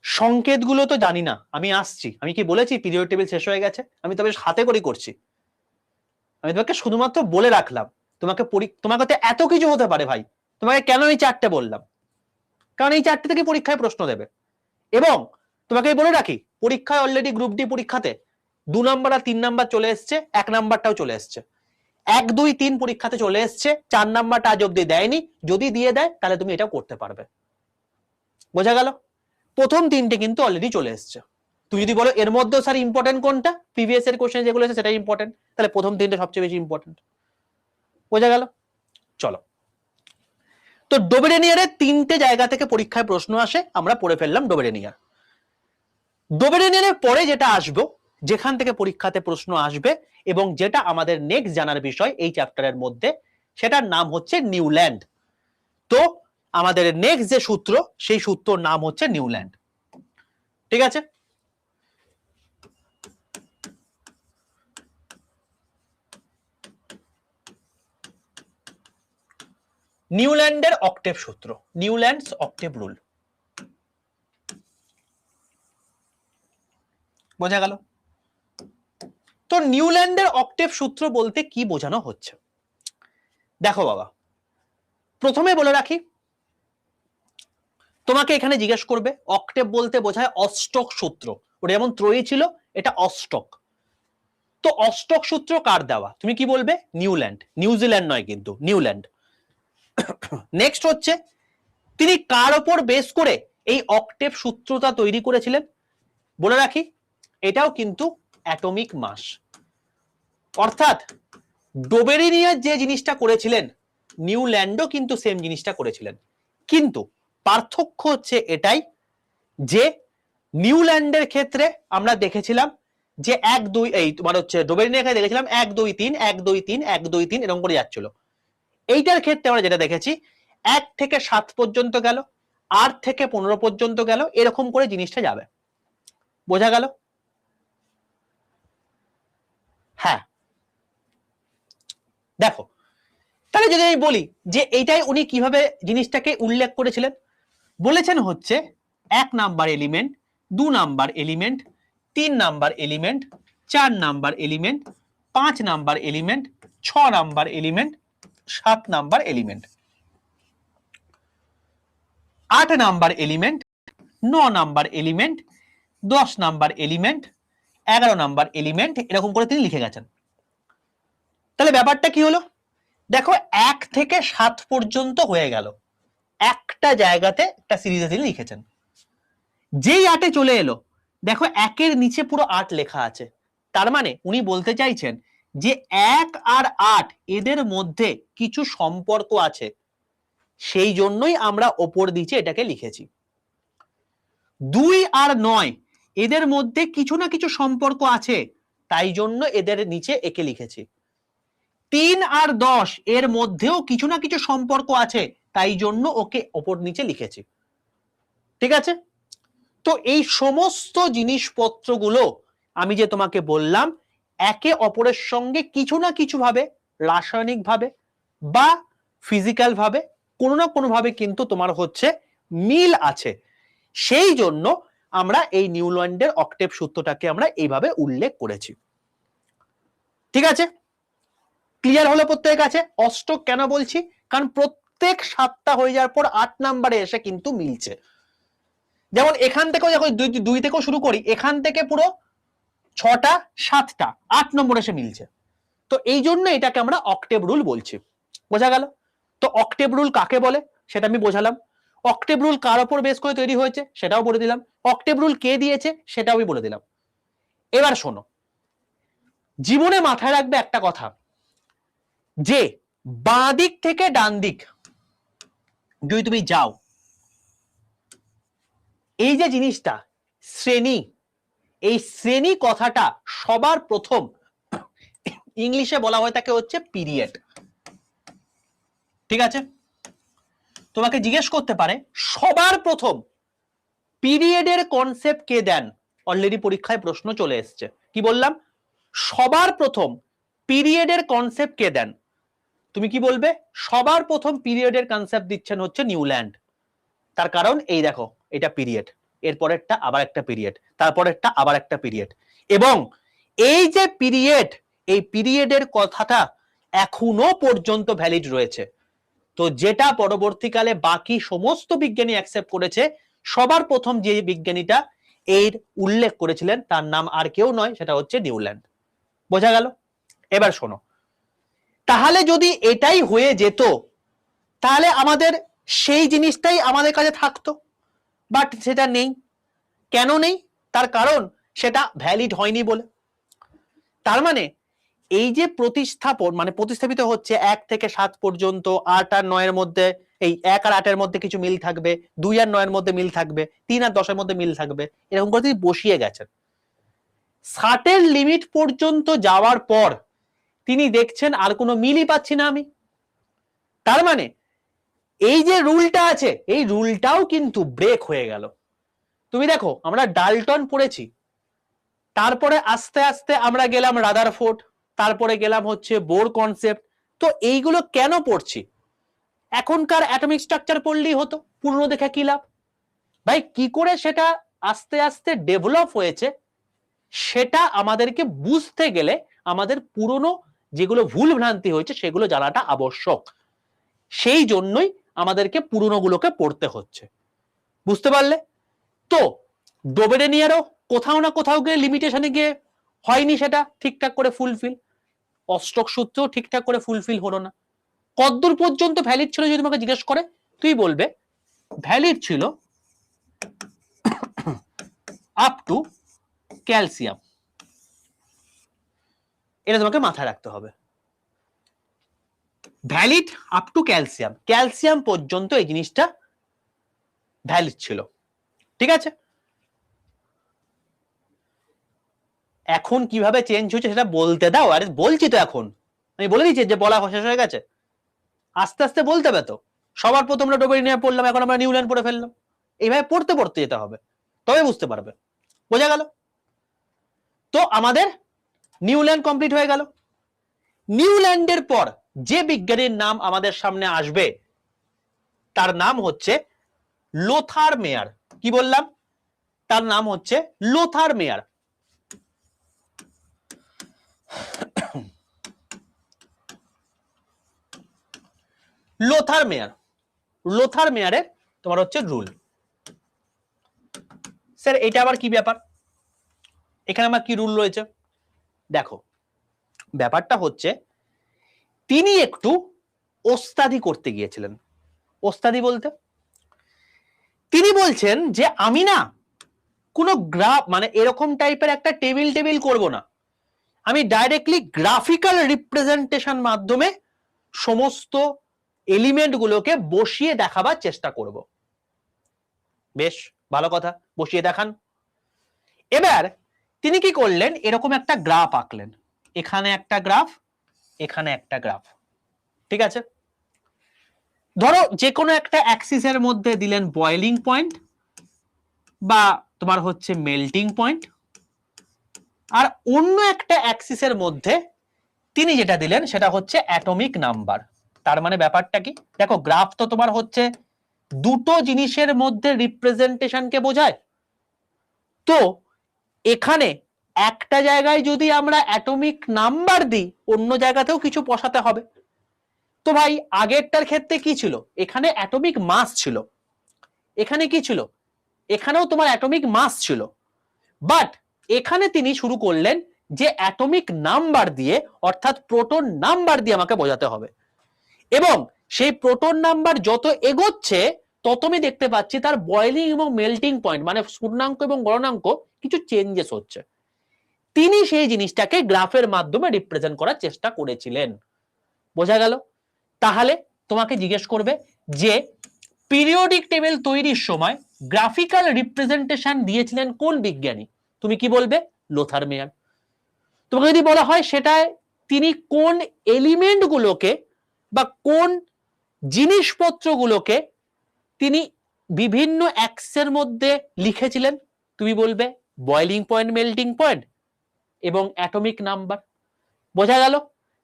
সংকেতগুলো তো জানি না, আমি আসছি। আমি কি বলেছি পিরিয়ড টেবিল শেষ হয়ে গেছে? আমি তবে হাতে করে করছি। আমি তোমাকে শুধুমাত্র বলে রাখলাম, তোমাকে তো এত কিছু হতে পারে ভাই। তোমাকে কেন এই 4টে বললাম? কারণ এই 4টে থেকে পরীক্ষায় প্রশ্ন দেবে। এবং তোমাকে বলে রাখি, পরীক্ষায় অলরেডি গ্রুপ ডি পরীক্ষাতে 2 নাম্বার আর 3 নাম্বার চলে এসছে, 1 নাম্বারটাও চলে এসছে। 1, 2, 3 পরীক্ষাতে চলে এসছে, 4 নাম্বারটা আজ অব্দি দেয়নি। যদি দিয়ে দেয় তাহলে তুমি এটা করতে পারবে। বোঝা গেল? প্রথম 3টে কিন্তু অলরেডি চলে এসছে। তুমি যদি বলো এর মধ্যে স্যার ইম্পর্টেন্ট কোনটা, প্রিভিয়াস এর কোশ্চেন যেগুলো আছে সেটাই ইম্পর্টেন্ট, তাহলে প্রথম 3টে সবচেয়ে বেশি ইম্পর্টেন্ট। বোঝা গেল? চলো, তো ডোবেরেনিয়ারের 3টে জায়গা থেকে পরীক্ষায় প্রশ্ন আসে, আমরা পড়ে ফেললাম ডোবেরেনিয়ার। ডোবেরেনিয়ারের পরে যেটা আসবো, যেখান থেকে পরীক্ষাতে প্রশ্ন আসবে এবং যেটা আমাদের নেক্সট জানার বিষয় এই চ্যাপ্টারের মধ্যে, সেটার নাম হচ্ছে নিউল্যান্ড। তো আমাদের নেক্সট যে সূত্র, সেই সূত্রর নাম হচ্ছে নিউল্যান্ড, ঠিক আছে। নিউল্যান্ডের অক্টেভ সূত্র, নিউল্যান্ডস অক্টেভ রুল। বোঝা গেল? তো নিউল্যান্ডের অক্টেভ সূত্র বলতে কি বোঝানো হচ্ছে? দেখো বাবা, প্রথমে বলে রাখি, তোমাকে এখানে জিজ্ঞেস করবে অক্টেভ বলতে বোঝায় অষ্টক সূত্র। ওটা যেমন ত্রয়ী ছিল, এটা অষ্টক। তো অষ্টক সূত্র কার দেওয়া? তুমি কি বলবে? নিউল্যান্ড, নিউজিল্যান্ড নয় কিন্তু, নিউল্যান্ড। নেক্সট হচ্ছে, তিনি কার উপর বেস করে এই অক্টেভ সূত্রটা তৈরি করেছিলেন? বলে রাখি, এটাও কিন্তু অ্যাটমিক মাস। অর্থাৎ ডোবেরেনিয়ার যে জিনিসটা করেছিলেন, নিউল্যান্ডও কিন্তু সেম জিনিসটা করেছিলেন। কিন্তু পার্থক্য হচ্ছে এটাই যে নিউল্যান্ডের ক্ষেত্রে আমরা দেখেছিলাম যে 1, 2, এই তোমার হচ্ছে ডোবেরেনিয়ার ক্ষেত্রে দেখেছিলাম 1, 2, 3, 1, 2, 3, 1, 2, 3 এরকম করে যাচ্ছিল। এইটার ক্ষেত্রে আমরা যেটা দেখেছি 1 থেকে 7 পর্যন্ত গেল, 8 থেকে 15 পর্যন্ত গেল, এরকম করে জিনিসটা যাবে। বোঝা গেল? হ্যাঁ, দেখো, তাহলে যদি আমি বলি যে এইটাই উনি কিভাবে জিনিসটাকে উল্লেখ করেছিলেন, বলেছেন হচ্ছে 1 number element, 2 number element, 3 number element, 4 number element, 5 number element, 6 number element, 7 number element, 8 number element, 9 number element, 10 number element, 11 number element, এরকম করে তিনি লিখে গেছেন। তাহলে ব্যাপারটা কি হলো? দেখো, 1 থেকে 7 পর্যন্ত হয়ে গেল, একটা জায়গাতে একটা সিরিজে তিনি লিখেছেন। যেই 8-এ চলে এলো, দেখো 1-এর নিচে পুরো 8 লেখা আছে। তার মানে উনি বলতে চাইছেন যে 1 আর 8 এদের মধ্যে কিছু সম্পর্ক আছে, সেই জন্যই আমরা ওপর দিকে এটাকে লিখেছি। 2 আর 9 এদের মধ্যে কিছু না কিছু সম্পর্ক আছে, তাই জন্য এদের নিচে একে লিখেছি। 3 আর 10 এর মধ্যেও কিছু না কিছু সম্পর্ক আছে, তাই জন্য ওকে ওপর নিচে লিখেছি, ঠিক আছে। তো এই সমস্ত জিনিসপত্রগুলো আমি যে তোমাকে বললাম, একে অপরের সঙ্গে কিছু না কিছু ভাবে রাসায়নিক ভাবে বা ফিজিক্যাল ভাবে কোনো না কোনো ভাবে কিন্তু তোমার হচ্ছে মিল আছে। সেই জন্য আমরা এই নিউল্যান্ডের অক্টেভ সূত্রটাকে আমরা এইভাবে উল্লেখ করেছি। ঠিক আছে, ক্লিয়ার হলো প্রত্যেকের কাছে? অষ্টক কেন বলছি, কারণ প্রত্যেক 7টা হয়ে যাওয়ার পর 8 নম্বরে এসে কিন্তু মিলছে। যেমন এখান থেকেও যখন 2 থেকেও শুরু করি, এখান থেকে পুরো 6টা 7টা 8 নম্বর এসে মিলছে। তো এই জন্য এটাকে আমরা অক্টেভ রুল বলছি। বোঝা গেল? তো অক্টেভ রুল কাকে বলে সেটা আমি বোঝালাম। অক্টেভ রুল কার উপর বেস করে তৈরি হয়েছে সেটাও বলে দিলাম। অক্টেভ রুল কে দিয়েছে সেটাও আমি বলে দিলাম। এবার শোনো, জীবনে মাথায় রাখবে একটা কথা, যে বাঁ দিক থেকে ডান দিক যদি তুমি যাও, এই যে জিনিসটা শ্রেণী, এই শ্রেণী কথাটা সবার প্রথম ইংলিশে বলা হয় তাকে হচ্ছে পিরিয়ড। ঠিক আছে, তোমাকে জিজ্ঞেস করতে পারে সবার প্রথম পিরিয়ডের কনসেপ্ট কে দেন? অলরেডি পরীক্ষায় প্রশ্ন চলে এসছে। কি বললাম? সবার প্রথম পিরিয়ডের কনসেপ্ট কে দেন? তুমি কি বলবে? সবার প্রথম পিরিয়ডের কনসেপ্ট দিচ্ছেন হচ্ছে নিউল্যান্ড। তার কারণ এই দেখো, এটা পিরিয়ড, এরপরেরটা আবার একটা পিরিয়ড, তারপরেরটা আবার একটা পিরিয়ড, এবং এই যে পিরিয়ড, এই পিরিয়ডের কথাটা এখনো পর্যন্ত ভ্যালিড রয়েছে। তো যেটা পরবর্তীকালে বাকি সমস্ত বিজ্ঞানী অ্যাকসেপ্ট করেছে, সবার প্রথম যে বিজ্ঞানীটা এর উল্লেখ করেছিলেন তার নাম আর কেউ নয়, সেটা হচ্ছে নিউল্যান্ড। বোঝা গেল? এবার শোনো, তাহলে যদি এটাই হয়ে যেত তাহলে আমাদের সেই জিনিসটাই আমাদের কাছে থাকতো, বাট সেটা নেই। কেন নেই? তার কারণ সেটা ভ্যালিড হয়নি বলে। তার মানে এই যে প্রতিস্থাপন, মানে প্রতিস্থাপিত হচ্ছে 1 থেকে 7 পর্যন্ত, 8 আর 9 এর মধ্যে, এই 1 আর 8 এর মধ্যে কিছু মিল থাকবে, 2 আর 9 এর মধ্যে মিল থাকবে, 3 আর 10 এর মধ্যে মিল থাকবে, এরকম করে তিনি বসিয়ে গেছেন। 60 এর লিমিট পর্যন্ত যাওয়ার পর তিনি দেখছেন আর কোনো মিলই পাচ্ছি না আমি। তার মানে এই যে রুলটা আছে, এই রুলটাও কিন্তু ব্রেক হয়ে গেল। তুমি দেখো, আমরা ডাল্টন পড়েছি, তারপরে আস্তে আস্তে আমরা গেলাম রাদারফোর্ড, তারপরে গেলাম হচ্ছে বোর কনসেপ্ট। তো এইগুলো কেন পড়ছি? এখনকার অ্যাটমিক স্ট্রাকচার পড়লেই হতো, পুরনো দেখে কি লাভ? ভাই, কি করে সেটা আস্তে আস্তে ডেভেলপ হয়েছে সেটা আমাদেরকে বুঝতে গেলে আমাদের পুরনো যেগুলো ভুল ভ্রান্তি হয়েছে সেগুলো জানাটা আবশ্যক। সেই জন্যই আমাদেরকে পুরনোগুলোকে পড়তে হচ্ছে। বুঝতে পারলে? তো ডোবেরেনিয়ারও কোথাও না কোথাও গিয়ে লিমিটেশনে গিয়ে হয়নি সেটা ঠিকঠাক করে ফুলফিল, অষ্টক সূত্রও ঠিকঠাক করে ফুলফিল হলো না। কতদূর পর্যন্ত ভ্যালিড ছিল যদি তোমাকে জিজ্ঞেস করে, তুই বলবে ভ্যালিড ছিল আপ টু ক্যালসিয়াম। এটা তোমাকে মাথায় রাখতে হবে, valid up to calcium, calcium পর্যন্ত এই জিনিসটা ভ্যালিড ছিল। ঠিক আছে, এখন কিভাবে চেঞ্জ হয়েছে সেটা বলতে দাও। আরে বলছি তো, এখন আমি বলে দিচ্ছি যে বলা শেষ হয়ে গেছে, আস্তে আস্তে বলতে হবে। তো সবার প্রথম আমরা ডোবেরিনিয়া পড়লাম, এখন আমরা নিউল্যান্ড পড়ে ফেললাম। এইভাবে পড়তে পড়তে যেতে হবে, তবে বুঝতে পারবে। বোঝা গেল? তো আমাদের নিউল্যান্ড কমপ্লিট হয়ে গেল। নিউল্যান্ডের পর যে বিজ্ঞানীর নাম আমাদের সামনে আসবে তার নাম হচ্ছে লোথার মেয়ার। কি বললাম? তার নাম হচ্ছে লোথার মেয়ার। লোথার মেয়ার, লোথার মেয়ারের তোমার হচ্ছে রুল। স্যার এটা আবার কি ব্যাপার? এখানে আমার কি রুল রয়েছে? দেখো, ব্যাপারটা হচ্ছে তিনি একটু ওস্তাদি করতে গিয়েছিলেন। ওস্তাদি বলতে তিনি বলছেন যে আমি না কোনো গ্রাফ, মানে এরকম টাইপের একটা টেবিল টেবিল করব না, আমি ডাইরেক্টলি গ্রাফিক্যাল রিপ্রেজেন্টেশন মাধ্যমে সমস্ত এলিমেন্ট গুলোকে বসিয়ে দেখাবার চেষ্টা করব। বেশ ভালো কথা, বসিয়ে দেখান। এবার তিনি কি করলেন, এরকম একটা গ্রাফ আঁকলেন, এখানে একটা গ্রাফ, এখানে একটা গ্রাফ। ঠিক আছে, ধরো যে কোনো একটা অ্যাক্সিসের মধ্যে দিলেন বয়েলিং পয়েন্ট বা তোমার হচ্ছে মেল্টিং পয়েন্ট, আর অন্য একটা অ্যাক্সিসের মধ্যে তিনি যেটা দিলেন সেটা হচ্ছে অ্যাটমিক নাম্বার। তার মানে ব্যাপারটা কি, দেখো গ্রাফ তো তোমার হচ্ছে দুটো জিনিসের মধ্যে রিপ্রেজেন্টেশনকে বোঝায়। তো এখানে একটা জায়গায় যদি আমরা অ্যাটমিক নাম্বার দিই, অন্য জায়গাতেও কিছু বসাতে হবে। তো ভাই আগেরটার ক্ষেত্রে কি ছিল, এখানে অ্যাটমিক মাস ছিল, এখানে কি ছিল, এখানেও তোমার অ্যাটমিক মাস ছিল, বাট এখানে তিনি শুরু করলেন যে অ্যাটমিক নাম্বার দিয়ে, অর্থাৎ প্রোটন নাম্বার দিয়ে আমাকে বোঝাতে হবে। এবং সেই প্রোটন নাম্বার যত এগোচ্ছে তত আমি দেখতে পাচ্ছি তার বয়েলিং এবং মেল্টিং পয়েন্ট মানে স্ফুটনাঙ্ক এবং গলনাঙ্ক কিছু চেঞ্জেস হচ্ছে। তিনি সেই জিনিসটাকে গ্রাফের মাধ্যমে রিপ্রেজেন্ট করার চেষ্টা করেছিলেন। বোঝা গেল? তাহলে তোমাকে জিজ্ঞেস করবে যে পিরিয়ডিক টেবিল তৈরির সময় গ্রাফিক্যাল রিপ্রেজেন্টেশন দিয়েছিলেন কোন বিজ্ঞানী? তুমি কি বলবে? লোথার মেয়ার। তোমাকে যদি বলা হয় সেটায় তিনি কোন এলিমেন্ট গুলোকে বা কোন জিনিসপত্রগুলোকে তিনি বিভিন্ন অ্যাক্সের মধ্যে লিখেছিলেন, তুমি বলবে বয়েলিং পয়েন্ট, মেল্টিং পয়েন্ট এবং অ্যাটমিক নাম্বার। বোঝা গেল?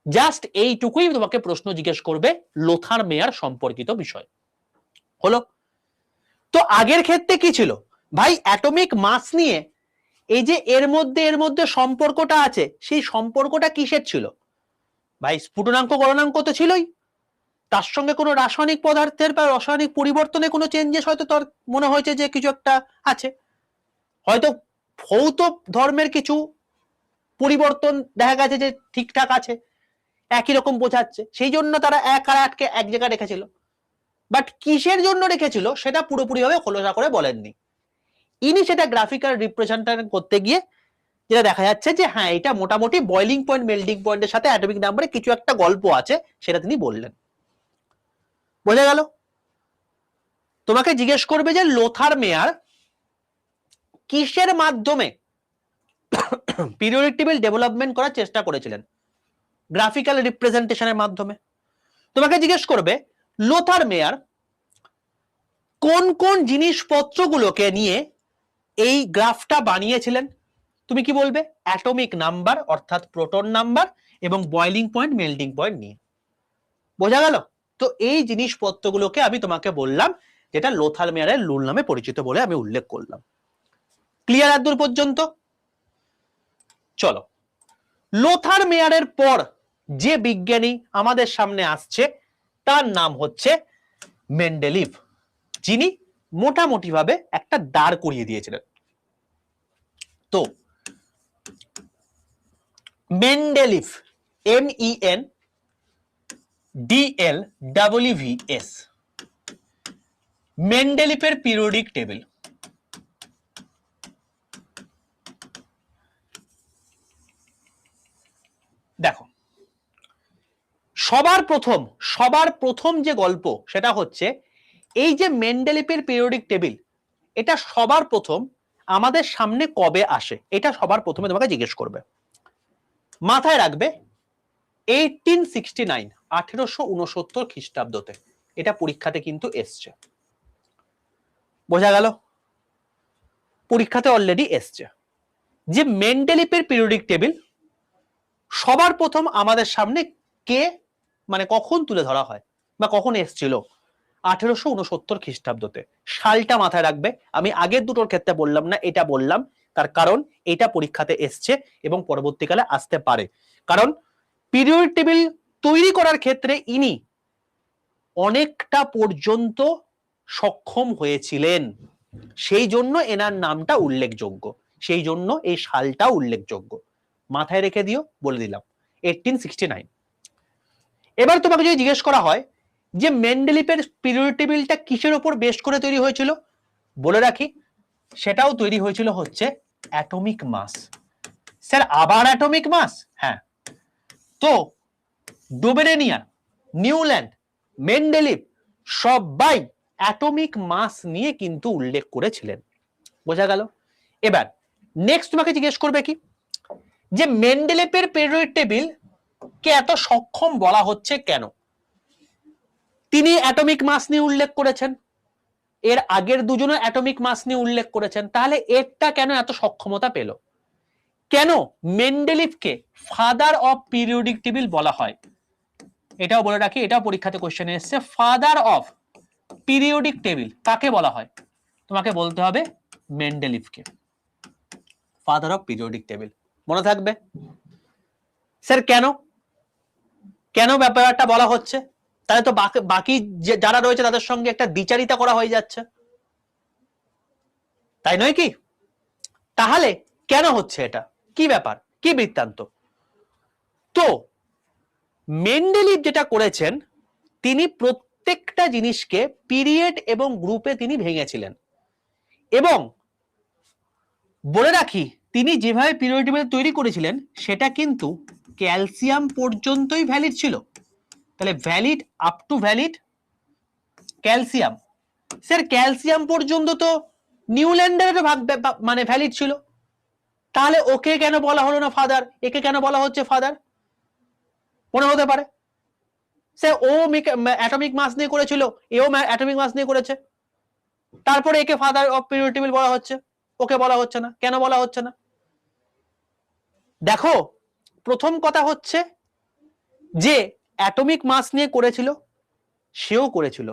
জাস্ট এইটুকুই তোমাকে প্রশ্ন জিজ্ঞেস করবে লোথার মেয়ার সম্পর্কিত বিষয়। হলো? তো আগের ক্ষেত্রে কি ছিল ভাই, অ্যাটমিক মাস নিয়ে এই যে এর মধ্যে সম্পর্কটা আছে, সেই সম্পর্কটা কিসের ছিল ভাই? স্ফুটনাঙ্ক গলনাঙ্ক তো ছিলই, তার সঙ্গে কোনো রাসায়নিক পদার্থের বা রাসায়নিক পরিবর্তনে কোনো চেঞ্জেস হয়তো তোর মনে হয়েছে যে কিছু একটা আছে, হয়তো ভৌত ধর্মের কিছু পরিবর্তন দেখা গেছে যে ঠিকঠাক আছে, একই রকম বোঝাচ্ছে, সেই জন্য তারা এক আর আটকে এক জায়গায় রেখেছিল। বাট কিসের জন্য রেখেছিল সেটা পুরোপুরিভাবে খোলসা করে বলেননি। ইনি সেটা গ্রাফিক্যাল রিপ্রেজেন্টেশন করতে গিয়ে যেটা দেখা যাচ্ছে যে হ্যাঁ এটা মোটামুটি বয়েলিং পয়েন্ট মেল্টিং পয়েন্টের সাথে অ্যাটমিক নাম্বারে কিছু একটা গল্প আছে, সেটা তিনি বললেন। বোঝা গেল? তোমাকে জিজ্ঞেস করবে যে লোথার মেয়ার কিসের মাধ্যমে পিরিয়ডিক টেবিল ডেভেলপমেন্ট করার চেষ্টা করেছিলেন? গ্রাফিক্যাল রিপ্রেজেন্টেশনের মাধ্যমে। তোমাকে জিজ্ঞেস করবে লোথার মেয়ার কোন কোন জিনিসপত্রগুলোকে নিয়ে এই গ্রাফটা বানিয়েছিলেন? তুমি কি বলবে? অ্যাটমিক নাম্বার অর্থাৎ প্রোটন নাম্বার এবং বয়েলিং পয়েন্ট মেল্টিং পয়েন্ট নিয়ে। বোঝা গেল? তো এই জিনিসপত্রগুলোকে আমি তোমাকে বললাম যেটা লোথার মেয়ারের রুল নামে পরিচিত বলে আমি উল্লেখ করলাম। ক্লিয়ার এতদূর পর্যন্ত? চলো, লোথার মেয়ারের পর যে বিজ্ঞানী আমাদের সামনে আসছে তার নাম হচ্ছে মেন্ডেলিভ, যিনি মোটামুটি ভাবে একটা দাঁড় করিয়ে দিয়েছিলেন। তো মেন্ডেলিভ, MENDLEVS, মেন্ডেলিভের পিরিয়ডিক টেবিল। দেখো সবার প্রথম যে গল্প সেটা হচ্ছে এই যে মেন্ডেলিভের পিরিয়ডিক টেবিল, এটা সবার প্রথম আমাদের সামনে কবে আসে, এটা সবার প্রথমে তোমাকে জিজ্ঞেস করবে। মাথায় রাখবে 1869 খ্রিস্টাব্দতে এটা পরীক্ষাতে কিন্তু এসছে। বোঝা গেল? পরীক্ষাতে অলরেডি এসছে যে মেন্ডেলিভের পিরিয়ডিক টেবিল সবার প্রথম আমাদের সামনে কে মানে কখন তুলে ধরা হয় বা কখন এসছিল? 1869 খ্রিস্টাব্দতে। সালটা মাথায় রাখবে, আমি আগের দুটোর ক্ষেত্রে বললাম না, এটা বললাম তার কারণ এটা পরীক্ষাতে এসছে এবং পরবর্তীকালে আসতে পারে। কারণ পিরিয়ডিক টেবিল তৈরি করার ক্ষেত্রে ইনি অনেকটা পর্যন্ত সক্ষম হয়েছিলেন, সেই জন্য এনার নামটা উল্লেখযোগ্য, সেই জন্য এই সালটা উল্লেখযোগ্য। মাথায় রেখে দিও, বলে দিলাম 1869। এবার তোমাকে যদি জিজ্ঞেস করা হয় যে মেন্ডেলিভের পিরিয়ডিক টেবিলটা কিসের উপর বেস করে তৈরি হয়েছিল, বলে রাখি সেটাও তৈরি হয়েছিল হচ্ছে অ্যাটমিক মাস। স্যার আবার অ্যাটমিক মাস? হ্যাঁ। তো ডোবেরেনিয়া, নিউল্যান্ড, মেন্ডেলিভ সবাই অ্যাটমিক মাস নিয়ে কিন্তু উল্লেখ করেছিলেন। বোঝা গেল? এবার নেক্সট তোমাকে জিজ্ঞেস করবে কি যে মেন্ডেলিভের পিরিয়ডিক টেবিল কে এত সক্ষম বলা হচ্ছে কেন? তিনি অ্যাটমিক মাস নিয়ে উল্লেখ করেছেন, এর আগের দুজনের অ্যাটমিক মাস নিয়ে উল্লেখ করেছেন, তাহলে এরটা কেন এত সক্ষমতা পেল? কেন মেন্ডেলিভকে ফাদার অফ পিরিয়ডিক টেবিল বলা হয়? এটাও বলে রাখি, এটাও পরীক্ষাতে কোশ্চেনে এসেছে। ফাদার অফ পিরিয়ডিক টেবিল কাকে বলা হয়? তোমাকে বলতে হবে মেন্ডেলিভকে ফাদার অফ পিরিয়ডিক টেবিল। মনে থাকবে? স্যার কেন কেন ব্যাপারটা বলা হচ্ছে? তাহলে তো বাকি যারা রয়েছে তাদের সঙ্গে একটা দ্বিচারিতা করা হয়ে যাচ্ছে, তাই নয় কি? তাহলে কেন হচ্ছে এটা? কি ব্যাপার, কি বৃত্তান্ত? তো মেন্ডেলিভ যেটা করেছেন, তিনি প্রত্যেকটা জিনিসকে পিরিয়ড এবং গ্রুপে তিনি ভেঙেছিলেন। এবং বলে রাখি, তিনি যেভাবে পিরিয়ড টেবিল তৈরি করেছিলেন সেটা কিন্তু ক্যালসিয়াম পর্যন্তই ভ্যালিড ছিল। তাহলে valid up to valid calcium. Sir calcium পর্যন্ত তো নিউল্যান্ডের মানে ভ্যালিড ছিল, তাহলে ওকে কেন বলা হলো না ফাদার, একে কেন বলা হচ্ছে ফাদার? মনে হতে পারে স্যার ও অ্যাটমিক মাস নিয়ে করেছিল, এও অ্যাটমিক মাস নিয়ে করেছে, তারপরে একে ফাদার অফ পিরিয়ড টেবিল বলা হচ্ছে, ওকে বলা হচ্ছে না। কেন বলা হচ্ছে না? দেখো, প্রথম কথা হচ্ছে যে অ্যাটমিক মাস নিয়ে করেছিল সেও করেছিল,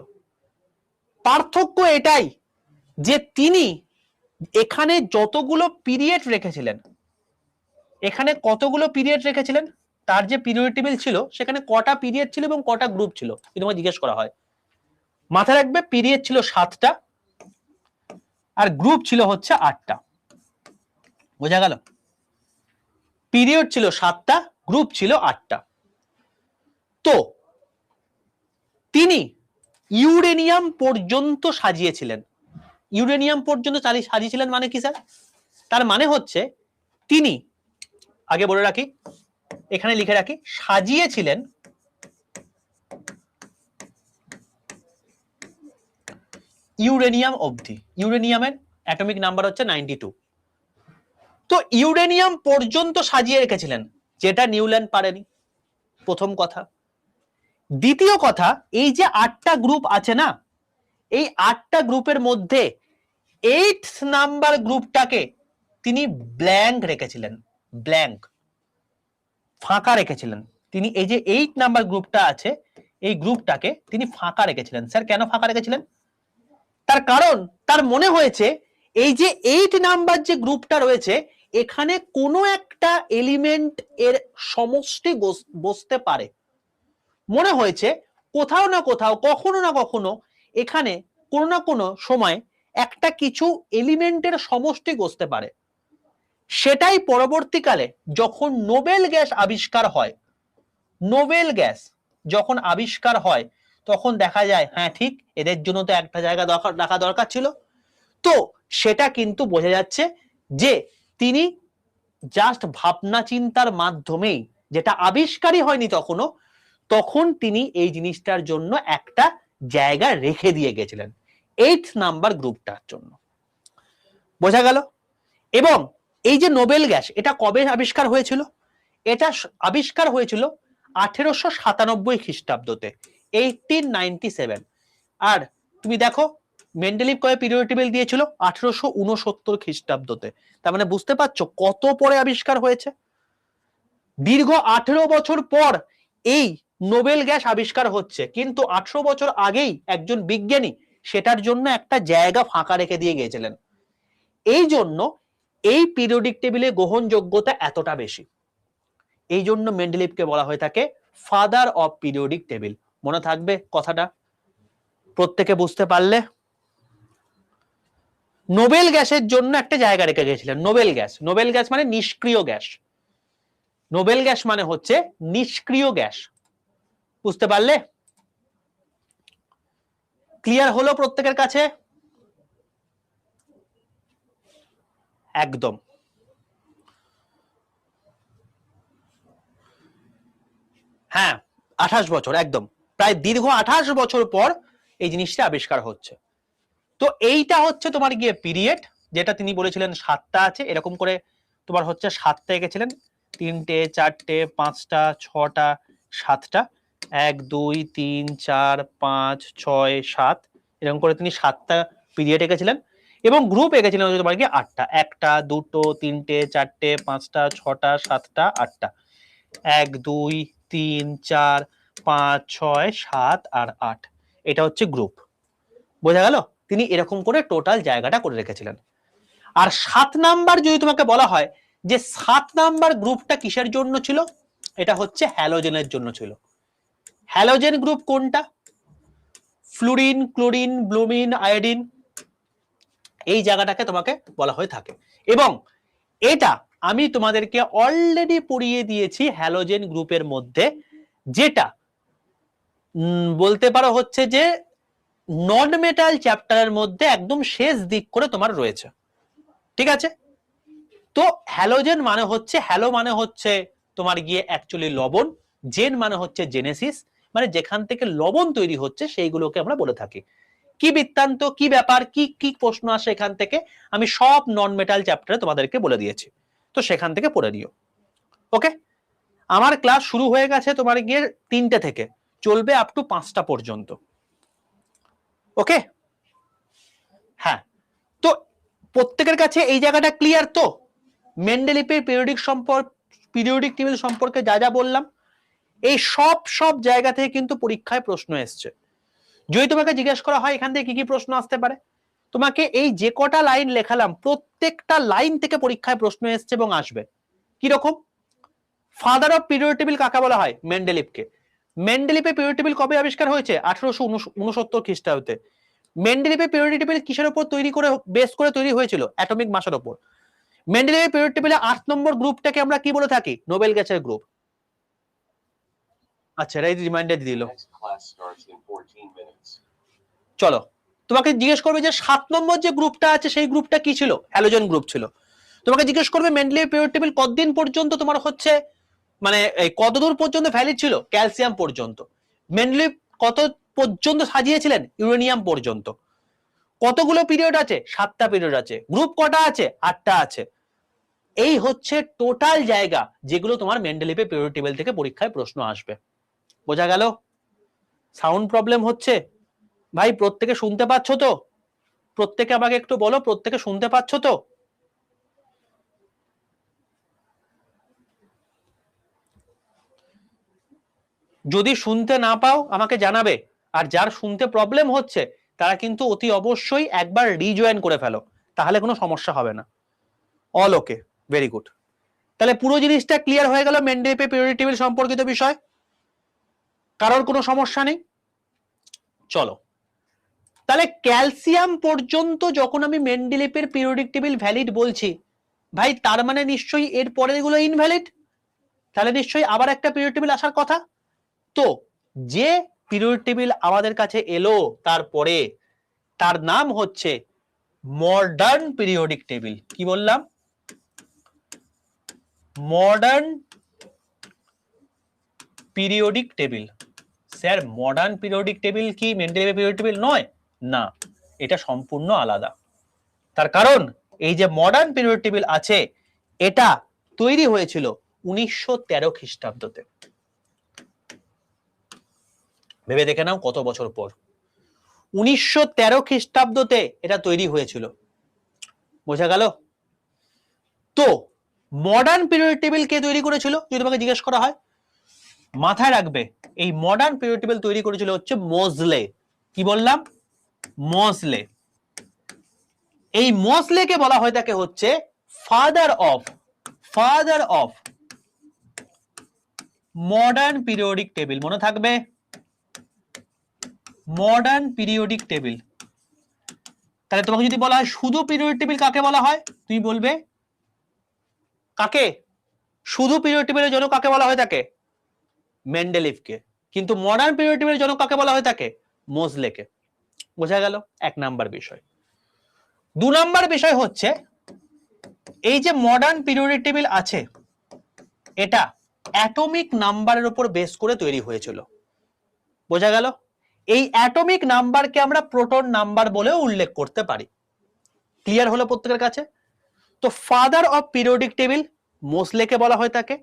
পার্থক্য এটাই যে তিনি এখানে যতগুলো পিরিয়ড রেখেছিলেন, এখানে কতগুলো পিরিয়ড রেখেছিলেন, তার যে পিরিয়ড টেবিল ছিল সেখানে কটা পিরিয়ড ছিল এবং কটা গ্রুপ ছিল যদি তোমাকে জিজ্ঞেস করা হয়। মাথায় রাখবে পিরিয়ড ছিল 7টা আর গ্রুপ ছিল হচ্ছে 8টা। বোঝা গেল? পিরিয়ড ছিল 7টা, গ্রুপ ছিল 8টা। তো তিনি ইউরেনিয়াম পর্যন্ত সাজিয়েছিলেন। ইউরেনিয়াম পর্যন্ত সাজিয়েছিলেন মানে কি স্যার? তার মানে হচ্ছে তিনি, আগে বলে রাখি, এখানে লিখে রাখি, সাজিয়েছিলেন ইউরেনিয়াম অবধি। ইউরেনিয়ামের অ্যাটমিক নাম্বার হচ্ছে 92। তো ইউরেনিয়াম পর্যন্ত সাজিয়ে রেখেছিলেন, যেটা নিউল্যান্ড পারেনি, প্রথম কথা। দ্বিতীয় কথা, এই যে 8টা গ্রুপ আছে না, এই 8টা গ্রুপের মধ্যে 8 নাম্বার গ্রুপটাকে তিনি ব্ল্যাঙ্ক রেখেছিলেন, ব্ল্যাঙ্ক, ফাঁকা রেখেছিলেন তিনি। এই যে 8 নাম্বার গ্রুপটা আছে, এই গ্রুপটাকে তিনি ফাঁকা রেখেছিলেন। স্যার কেন ফাঁকা রেখেছিলেন? তার কারণ তার মনে হয়েছে এই যে 8 নাম্বার যে গ্রুপটা রয়েছে, এখানে কোনো একটা এলিমেন্ট এর সমষ্টি বসতে পারে। মনে হয়েছে কোথাও না কোথাও, কখনো না কখনো এখানে কোনো না কোনো সময় একটা কিছু এলিমেন্টের সমষ্টি বসতে পারে। সেটাই পরবর্তীকালে যখন নোবেল গ্যাস আবিষ্কার হয়, নোবেল গ্যাস যখন আবিষ্কার হয় তখন দেখা যায় হ্যাঁ ঠিক, এদের জন্য তো একটা জায়গা রাখা দরকার ছিল। তো সেটা কিন্তু বোঝা যাচ্ছে যে তিনি জাস্ট ভাবনা চিন্তার মাধ্যমেই, যেটা আবিষ্কারই হয়নি তখনও, তখন তিনি এই জিনিসটার জন্য একটা জায়গা রেখে দিয়ে গেছিলেন 8 নাম্বার গ্রুপটার জন্য। বোঝা গেল? এবং এই যে নোবেল গ্যাস, এটা কবে আবিষ্কার হয়েছিল? এটা আবিষ্কার হয়েছিল 1897 খ্রিস্টাব্দতে, 1897। আর তুমি দেখো মেন্ডেলিভ কবে পিরিয়ড টেবিল দিয়েছিল? 1869 খ্রিস্টাব্দতে। তার মানে বুঝতে পারছো কত পরে আবিষ্কার হয়েছে। দীর্ঘ 18 বছর পর এই নোবেল গ্যাস আবিষ্কার হচ্ছে, কিন্তু 18 বছর আগেই একজন বিজ্ঞানী সেটার জন্য একটা জায়গা ফাঁকা রেখে দিয়ে গিয়েছিলেন। এই জন্য এই পিরিয়ডিক টেবিলে গ্রহণযোগ্যতা এতটা বেশি। এই জন্য মেন্ডেলিভকে বলা হয়ে থাকে ফাদার অফ পিরিয়ডিক টেবিল। মনে থাকবে কথাটা? প্রত্যেকে বুঝতে পারলে? নোবেল গ্যাসের জন্য একটা জায়গা রেখে গেছিলেন। নোবেল গ্যাস, নোবেল গ্যাস মানে নিষ্ক্রিয় গ্যাস। নোবেল গ্যাস মানে হচ্ছে নিষ্ক্রিয় গ্যাস। বুঝতে পারলে? ক্লিয়ার হলো প্রত্যেকের কাছে? একদম। হ্যাঁ, 28 বছর, একদম প্রায় দীর্ঘ 28 বছর পর এই জিনিসটা আবিষ্কার হচ্ছে। তো এইটা হচ্ছে তোমার গিয়ে পিরিয়ড, যেটা তিনি বলেছিলেন 7টা আছে, এরকম করে তোমার হচ্ছে 7টা এঁকেছিলেন, 3টে 4টে 5টা 6টা 7টা, 1 2 3 4 5 6 7, এরকম করে তিনি 7টা পিরিয়ড এঁকেছিলেন। এবং গ্রুপ এঁকেছিলেন হচ্ছে তোমার কি 8টা, 1টা 2টো 3টে 4টে 5টা 6টা 7টা 8টা, 1 2 3 4 5 6 7 আর 8, এটা হচ্ছে গ্রুপ। বোঝা গেল? তিনি এরকম করে টোটাল জায়গাটা করে রেখেছিলেন। আর 7 নাম্বার যদি তোমাকে বলা হয় যে 7 নাম্বার গ্রুপটা কিসের জন্য ছিল, এটা হচ্ছে হ্যালোজেনের জন্য ছিল। হ্যালোজেন গ্রুপ কোনটা? ফ্লুরিন, ক্লোরিন, ব্রোমিন, আয়োডিন, এই জায়গাটাকে তোমাকে বলা হয়ে থাকে। এবং এটা আমি তোমাদেরকে অলরেডি পড়িয়ে দিয়েছি হ্যালোজেন গ্রুপের মধ্যে, যেটা বলতে পারো হচ্ছে যে নন মেটাল চ্যাপ্টারের মধ্যে একদম শেষ দিক করে তোমার রয়েছে। ঠিক আছে? তো হ্যালোজেন মানে হচ্ছে, হ্যালো মানে হচ্ছে তোমার গিয়ে অ্যাকচুয়ালি লবণ, জেন মানে হচ্ছে জেনেসিস, মানে যেখান থেকে লবণ তৈরি হচ্ছে সেইগুলোকে আমরা বলে থাকি। কি বৃত্তান্ত, কি ব্যাপার, কি কি প্রশ্ন আসে এখান থেকে, আমি সব নন মেটাল চ্যাপ্টারে তোমাদেরকে বলে দিয়েছি, তো সেখান থেকে পড়ে নিও। ওকে, আমার ক্লাস শুরু হয়ে গেছে তোমার গিয়ে 3টে থেকে, চলবে আপ টু 5টা পর্যন্ত। ওকে, হ্যাঁ, তো প্রত্যেকের কাছে এই জায়গাটা ক্লিয়ার তো? মেন্ডেলিপের পিরিয়ডিক টেবিল সম্পর্কে যা যা বললাম, এই সব জায়গা থেকে কিন্তু পরীক্ষায় প্রশ্ন এসছে। যদি তোমাকে জিজ্ঞেস করা হয় এখান থেকে কি কি প্রশ্ন আসতে পারে, তোমাকে এই যে কটা লাইন লেখালাম প্রত্যেকটা লাইন থেকে পরীক্ষায় প্রশ্ন এসছে এবং আসবে। কি রকম? ফাদার অফ পিরিয়ড টেবিল কাকে বলা হয়? মেন্ডেলিপকে। মেন্ডেলিপের পিরিয়ড টেবিল কবে আবিষ্কার হয়েছে? 1869 খ্রিস্টাব্দে। মেন্ডেলিপের পিরিয়ড টেবিল কিসের উপর তৈরি করে, বেস করে তৈরি হয়েছিল? অ্যাটমিক মাসের উপর। মেন্ডেলিপের পিরিয়ড টেবিলে 8 নম্বর গ্রুপটাকে আমরা কি বলে থাকি? নোবেল গ্যাসের গ্রুপ। আচ্ছা, রাইট, রিমাইন্ডার দিল। চলো, তোমাকে জিজ্ঞেস করবে যে 7 নম্বর যে গ্রুপটা আছে সেই গ্রুপটা কি ছিল? হ্যালোজেন গ্রুপ ছিল। তোমাকে জিজ্ঞেস করবে মেন্ডেলিপের পিরিয়ড টেবিল কতদিন পর্যন্ত তোমার হচ্ছে, মানে কতদূর পর্যন্ত ভ্যালিড ছিল? ক্যালসিয়াম পর্যন্ত। মেন্ডেলিপ কত পর্যন্ত সাজিয়েছিলেন? ইউরেনিয়াম পর্যন্ত। কতগুলো পিরিয়ড আছে? 7টা পিরিয়ড আছে। গ্রুপ কটা আছে? 8টা আছে। এই হচ্ছে টোটাল জায়গা যেগুলো তোমার মেন্ডেলিপের পিরিয়ড টেবিল থেকে পরীক্ষায় প্রশ্ন আসবে। বোঝা গেল? সাউন্ড প্রবলেম হচ্ছে ভাই? প্রত্যেকে শুনতে পাচ্ছ তো? প্রত্যেকে আমাকে একটু বলো, প্রত্যেকে শুনতে পাচ্ছ তো? যদি শুনতে না পাও আমাকে জানাবে, আর যার শুনতে প্রবলেম হচ্ছে তারা কিন্তু অতি অবশ্যই একবার রিজয়েন করে ফেলো, তাহলে কোনো সমস্যা হবে না। অল ওকে, ভেরি গুড। তাহলে পুরো জিনিসটা ক্লিয়ার হয়ে গেল মেন্ডেলিপের পিরিয়ডিক টেবিল সম্পর্কিত বিষয়, কারোর কোনো সমস্যা নেই? চলো, তাহলে ক্যালসিয়াম পর্যন্ত যখন আমি মেন্ডেলিপের পিরিয়ডিক টেবিল ভ্যালিড বলছি, ভাই তার মানে নিশ্চয়ই এর পরের গুলো ইনভ্যালিড, তাহলে নিশ্চয়ই আবার একটা পিরিয়ড টেবিল আসার কথা। তো যে পিরিয়ড টেবিল আমাদের কাছে এলো তারপরে, তার নাম হচ্ছে মডার্ন পিরিয়ডিক টেবিল। কি বললাম? Modern periodic table. Sir modern periodic table কি মেন্ডেলিপের পিরিয়ডিক টেবিল নয়? না, এটা সম্পূর্ণ আলাদা। তার কারণ এই যে মডার্ন পিরিয়ড টেবিল আছে, এটা তৈরি হয়েছিল 1913 খ্রিস্টাব্দতে। ভেবে দেখে নাও কত বছর পর। 1913 খ্রিস্টাব্দতে এটা তৈরি হয়েছিল। বোঝা গেল? তো মডার্ন পিরিয়ড টেবিল কে তৈরি করেছিল যদি তোমাকে জিজ্ঞেস করা হয়, মাথায় রাখবে এই মডার্ন পিরিয়ড টেবিল তৈরি করেছিল হচ্ছে মোজলে। কি বললাম? মোজলে। এই মোজলেকে বলা হয় থাকে হচ্ছে father of modern periodic table. মনে থাকবে, মডার্ন পিরিয়ডিক টেবিল। তাহলে তোমাকে যদি বলা হয় শুধু পিরিয়ড টেবিল কাকে বলা হয়, তুমি বলবে কাকে? শুধু পিরিয়ড টেবিলের জন্য কাকে বলা হয় থাকে? মেন্ডেলিভকে। কিন্তু মডার্ন পিরিয়ড টেবিলের জন্য কাকে বলা হয় থাকে? মোজলেকে। বোঝা গেল? 1 নাম্বার বিষয়। 2 নাম্বার বিষয় হচ্ছে এই যে মডার্ন পিরিয়ডিক টেবিল আছে, এটা অ্যাটমিক নাম্বারের উপর বেস করে তৈরি হয়েছিল। বোঝা গেল? এই অ্যাটমিক নাম্বারকে আমরা প্রোটন নাম্বার বলেও উল্লেখ করতে পারি। ক্লিয়ার হলো প্রত্যেকের কাছে? তো ফাদার অফ পিরিয়ডিক টেবিল মোসলেকে বলা হয় থাকে,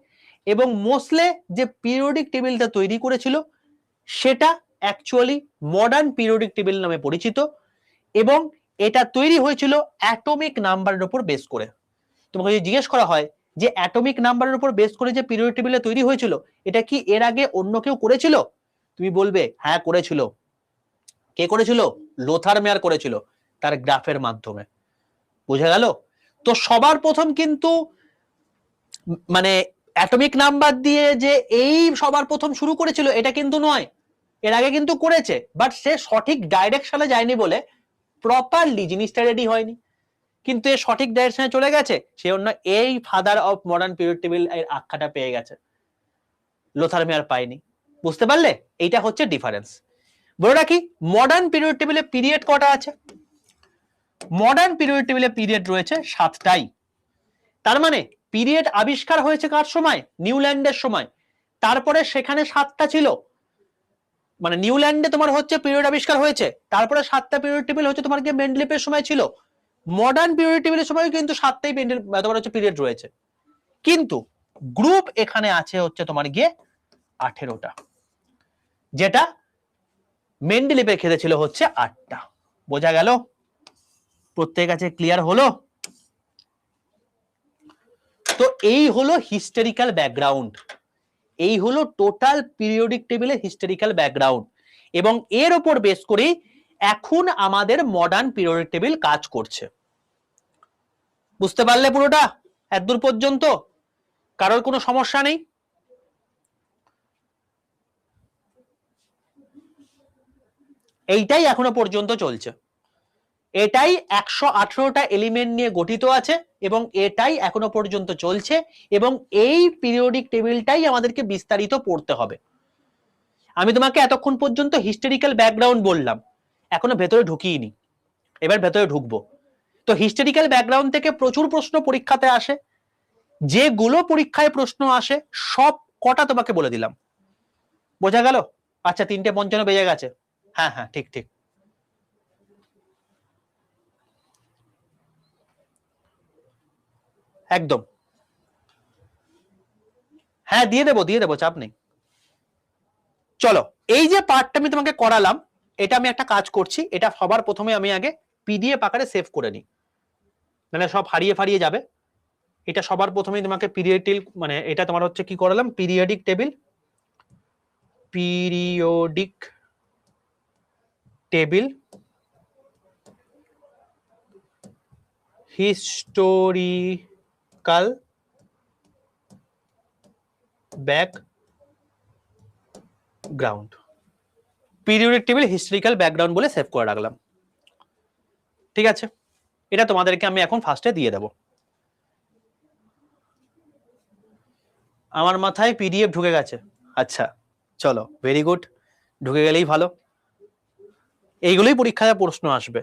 এবং মোসলে যে পিরিয়ডিক টেবিলটা তৈরি করেছিল সেটা অ্যাকচুয়ালি মডার্ন পিরিয়ডিক টেবিল নামে পরিচিত। এবং এটা তৈরি হয়েছিল অ্যাটমিক নাম্বারের উপর বেস করে। তোমাকে যদি জিজ্ঞেস করা হয় যে অ্যাটমিক নাম্বারের উপর বেস করে যে পিরিয়ডিক টেবিলে তৈরি হয়েছিল, এটা কি এর আগে অন্য কেউ করেছিল? তুমি বলবে হ্যাঁ করেছিল। কে করেছিল? লোথার মেয়ার করেছিল, তার গ্রাফের মাধ্যমে। বুঝা গেল? তো সবার প্রথম কিন্তু মানে অ্যাটমিক নাম্বার দিয়ে যে এই সবার প্রথম শুরু করেছিল এটা কিন্তু নয়, এর আগে কিন্তু করেছে, বাট সে সঠিক ডাইরেকশনে যায়নি বলে প্রপারলি জিনিসটা রেডি হয়নি। কিন্তু এ সঠিক ডাইরেকশনে চলে গেছে, সে অন্য এই father of modern period table এর আখ্যাটা পেয়ে গেছে, লোথার মেয়ার পায়নি। বুঝতে পারলে? এইটা হচ্ছে ডিফারেন্স। বলে রাখি মডার্ন পিরিয়ড টেবিলে পিরিয়ড কটা আছে? মডার্ন পিরিয়ড টেবিলে পিরিয়ড রয়েছে 7টাই। তার মানে পিরিয়ড আবিষ্কার হয়েছে কার সময়? নিউল্যান্ডের সময়। তারপরে সেখানে 7টা ছিল, মানে নিউল্যান্ডে তোমার হচ্ছে পিরিয়ড আবিষ্কার হয়েছে, তারপরে 7টা পিরিয়ড টেবিল হচ্ছে তোমার কি মেন্ডেলিপের সময় ছিল। মডার্ন পিরিয়ড টেবিলের সময় কিন্তু 7টাই তোমার হচ্ছে পিরিয়ড রয়েছে, কিন্তু গ্রুপ এখানে আছে হচ্ছে তোমার গিয়ে 18টা, যেটা মেন্ডেলিপের ক্ষেত্রে ছিল হচ্ছে 8টা। বোঝা গেল? প্রত্যেকের কাছে ক্লিয়ার হলো? তো এই হলো হিস্টোরিক্যাল ব্যাকগ্রাউন্ড, এই হলো টোটাল পিরিয়ডিক টেবিলের হিস্টোরিক্যাল ব্যাকগ্রাউন্ড, এবং এর উপর বেস করে এখন আমাদের মডার্ন পিরিয়ডিক টেবিল কাজ করছে। বুঝতে পারলে পুরোটা এতদূর পর্যন্ত? কারোর কোনো সমস্যা নেই? এইটাই এখনো পর্যন্ত চলছে, এটাই 118টা এলিমেন্ট নিয়ে গঠিত আছে, এবং এটাই এখনো পর্যন্ত চলছে, এবং এই পিরিয়ডিক টেবিলটাই আমাদেরকে বিস্তারিত পড়তে হবে। আমি তোমাকে এতক্ষণ পর্যন্ত হিস্টোরিক্যাল ব্যাকগ্রাউন্ড বললাম, এখনো ভেতরে ঢুকিয়েনি, এবার ভেতরে ঢুকবো। তো হিস্টোরিক্যাল ব্যাকগ্রাউন্ড থেকে প্রচুর প্রশ্ন পরীক্ষাতে আসে, যেগুলো পরীক্ষায় প্রশ্ন আসে সব কটা তোমাকে বলে দিলাম। বোঝা গেল? আচ্ছা 3:55 বেজে গেছে। হ্যাঁ হ্যাঁ ঠিক ঠিক, একদম। হ্যাঁ দিয়ে দেবো, চাপ নেই। চলো, এই যে পার্টটা আমি তোমাকে করালাম, এটা আমি একটা কাজ করছি, এটা সবার প্রথমে আমি আগে পিডিএফ আকারে সেভ করে নিই, মানে সব হারিয়ে ফারিয়ে যাবে। এটা সবার প্রথমেই তোমাকে পিরিয়ডিক, মানে এটা তোমার হচ্ছে কি করালাম, periodic table, periodic table historical background, periodic table historical background বলে সেভ করে রাখলাম। ঠিক আছে, এটা তোমাদেরকে আমি এখন ফার্স্টে দিয়ে দেব। আমার মাথায় পিডিএফ ঢুকে গেছে, আচ্ছা চলো ভেরি গুড, ঢুকে গেলেই ভালো, এইগুলোই পরীক্ষায় প্রশ্ন আসবে।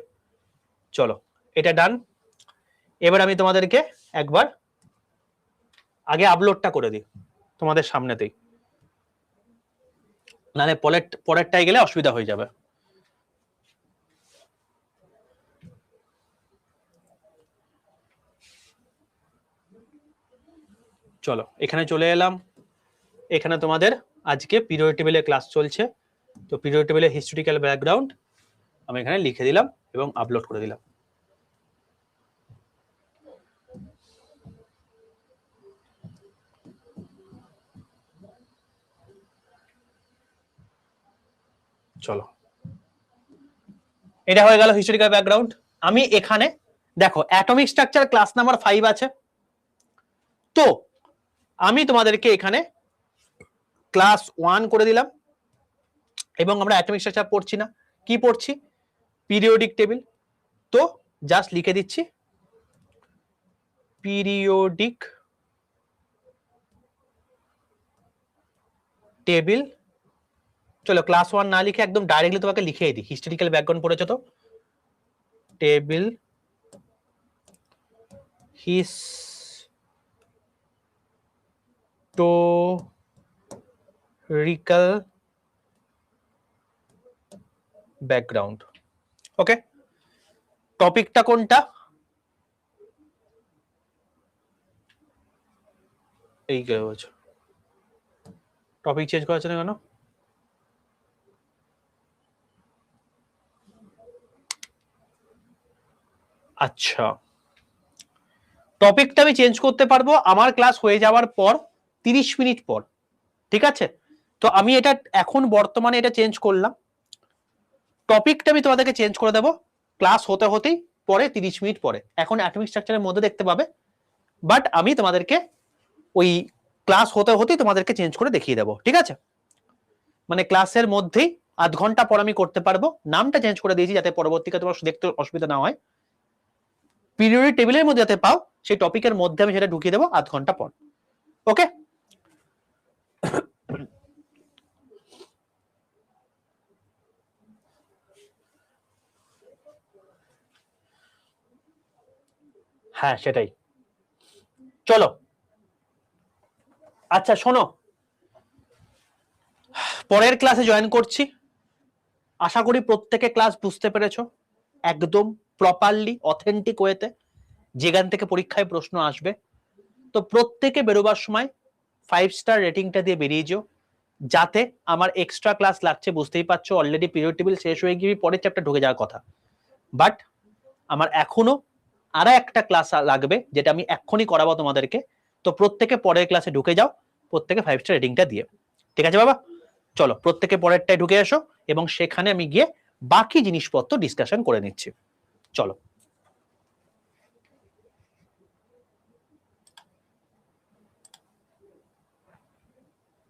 চলো এটা ডান। এবার আমি তোমাদেরকে একবার আগে আপলোডটা করে দিই তোমাদের সামনেতেই, নাহলে পরেরটাই গেলে অসুবিধা হয়ে যাবে। চলো এখানে চলে এলাম, এখানে তোমাদের আজকে পিরিয়ড টেবিলের ক্লাস চলছে, তো পিরিয়ড টেবিলের হিস্টোরিক্যাল ব্যাকগ্রাউন্ড আমি এখানে লিখে দিলাম এবং আপলোড করে দিলাম। চলো এটা হয়ে গেল হিস্টোরিক্যাল ব্যাকগ্রাউন্ড। আমি এখানে দেখো অ্যাটমিক স্ট্রাকচার ক্লাস নাম্বার 5 আছে, তো আমি তোমাদেরকে এখানে ক্লাস 1 করে দিলাম, এবং আমরা অ্যাটমিক স্ট্রাকচার পড়ছি না, কি পড়ছি? Periodic table. তো জাস্ট লিখে দিচ্ছি পিরিয়ডিক টেবিল। চলো ক্লাস 1 না লিখে একদম ডাইরেক্টলি তোমাকে লিখেই দিই, হিস্টোরিক্যাল ব্যাকগ্রাউন্ড পড়েছো তো, টেবিল হিস্টোরিক্যাল ব্যাকগ্রাউন্ড। ওকে, টপিকটা কোনটা? এই কে বলছো টপিক চেঞ্জ করা আছে না কেন? আচ্ছা, টপিকটা আমি চেঞ্জ করতে পারবো আমার ক্লাস হয়ে যাওয়ার পর 30 মিনিট পর, ঠিক আছে? তো আমি এটা এখন বর্তমানে এটা চেঞ্জ করলাম, টপিকটা আমি তোমাদেরকে চেঞ্জ করে দেবো ক্লাস হতে হতেই পরে 30 মিনিট পরে। এখন অ্যাটমিক স্ট্রাকচারের মধ্যে দেখতে পাবে, বাট আমি তোমাদেরকে ওই ক্লাস হতে হতেই তোমাদেরকে চেঞ্জ করে দেখিয়ে দেবো, ঠিক আছে? মানে ক্লাসের মধ্যেই আধ ঘন্টা পর আমি করতে পারবো। নামটা চেঞ্জ করে দিয়েছি যাতে পরবর্তীকালে তোমার দেখতে অসুবিধা না হয়। পিরিয়ডিক টেবিলের মধ্যে যাতে পাও সেই টপিকের মধ্যে আমি সেটা ঢুকিয়ে দেবো আধ ঘন্টা পর। ওকে, হ্যাঁ সেটাই। চলো, আচ্ছা শোনো, পরের ক্লাসে জয়েন করছি। আশা করি প্রত্যেকে ক্লাস বুঝতে পেরেছো একদম প্রপারলি অথেন্টিক ওয়েতে, যেখান থেকে পরীক্ষায় প্রশ্ন আসবে। তো প্রত্যেকে বেরোবার সময় 5 স্টার রেটিংটা দিয়ে বেরিয়ে যাও, যাতে আমার এক্সট্রা ক্লাস লাগছে, বুঝতেই পারছো অলরেডি পিরিয়ড টেবিল শেষ হয়ে গিয়ে পরের চ্যাপ্টার ঢুকে যাওয়ার কথা, বাট আমার এখনো আরো একটা ক্লাস লাগবে যেটা আমি এক্ষুনি করাবো তোমাদেরকে। তো প্রত্যেকে পরের ক্লাসে ঢুকে যাও, প্রত্যেকে 5 স্টার রেটিংটা দিয়ে, ঠিক আছে বাবা? চলো প্রত্যেকে পরেরটায় ঢুকে এসো এবং সেখানে আমি গিয়ে বাকি জিনিসপত্র ডিসকাশন করে নিচ্ছি। চলো।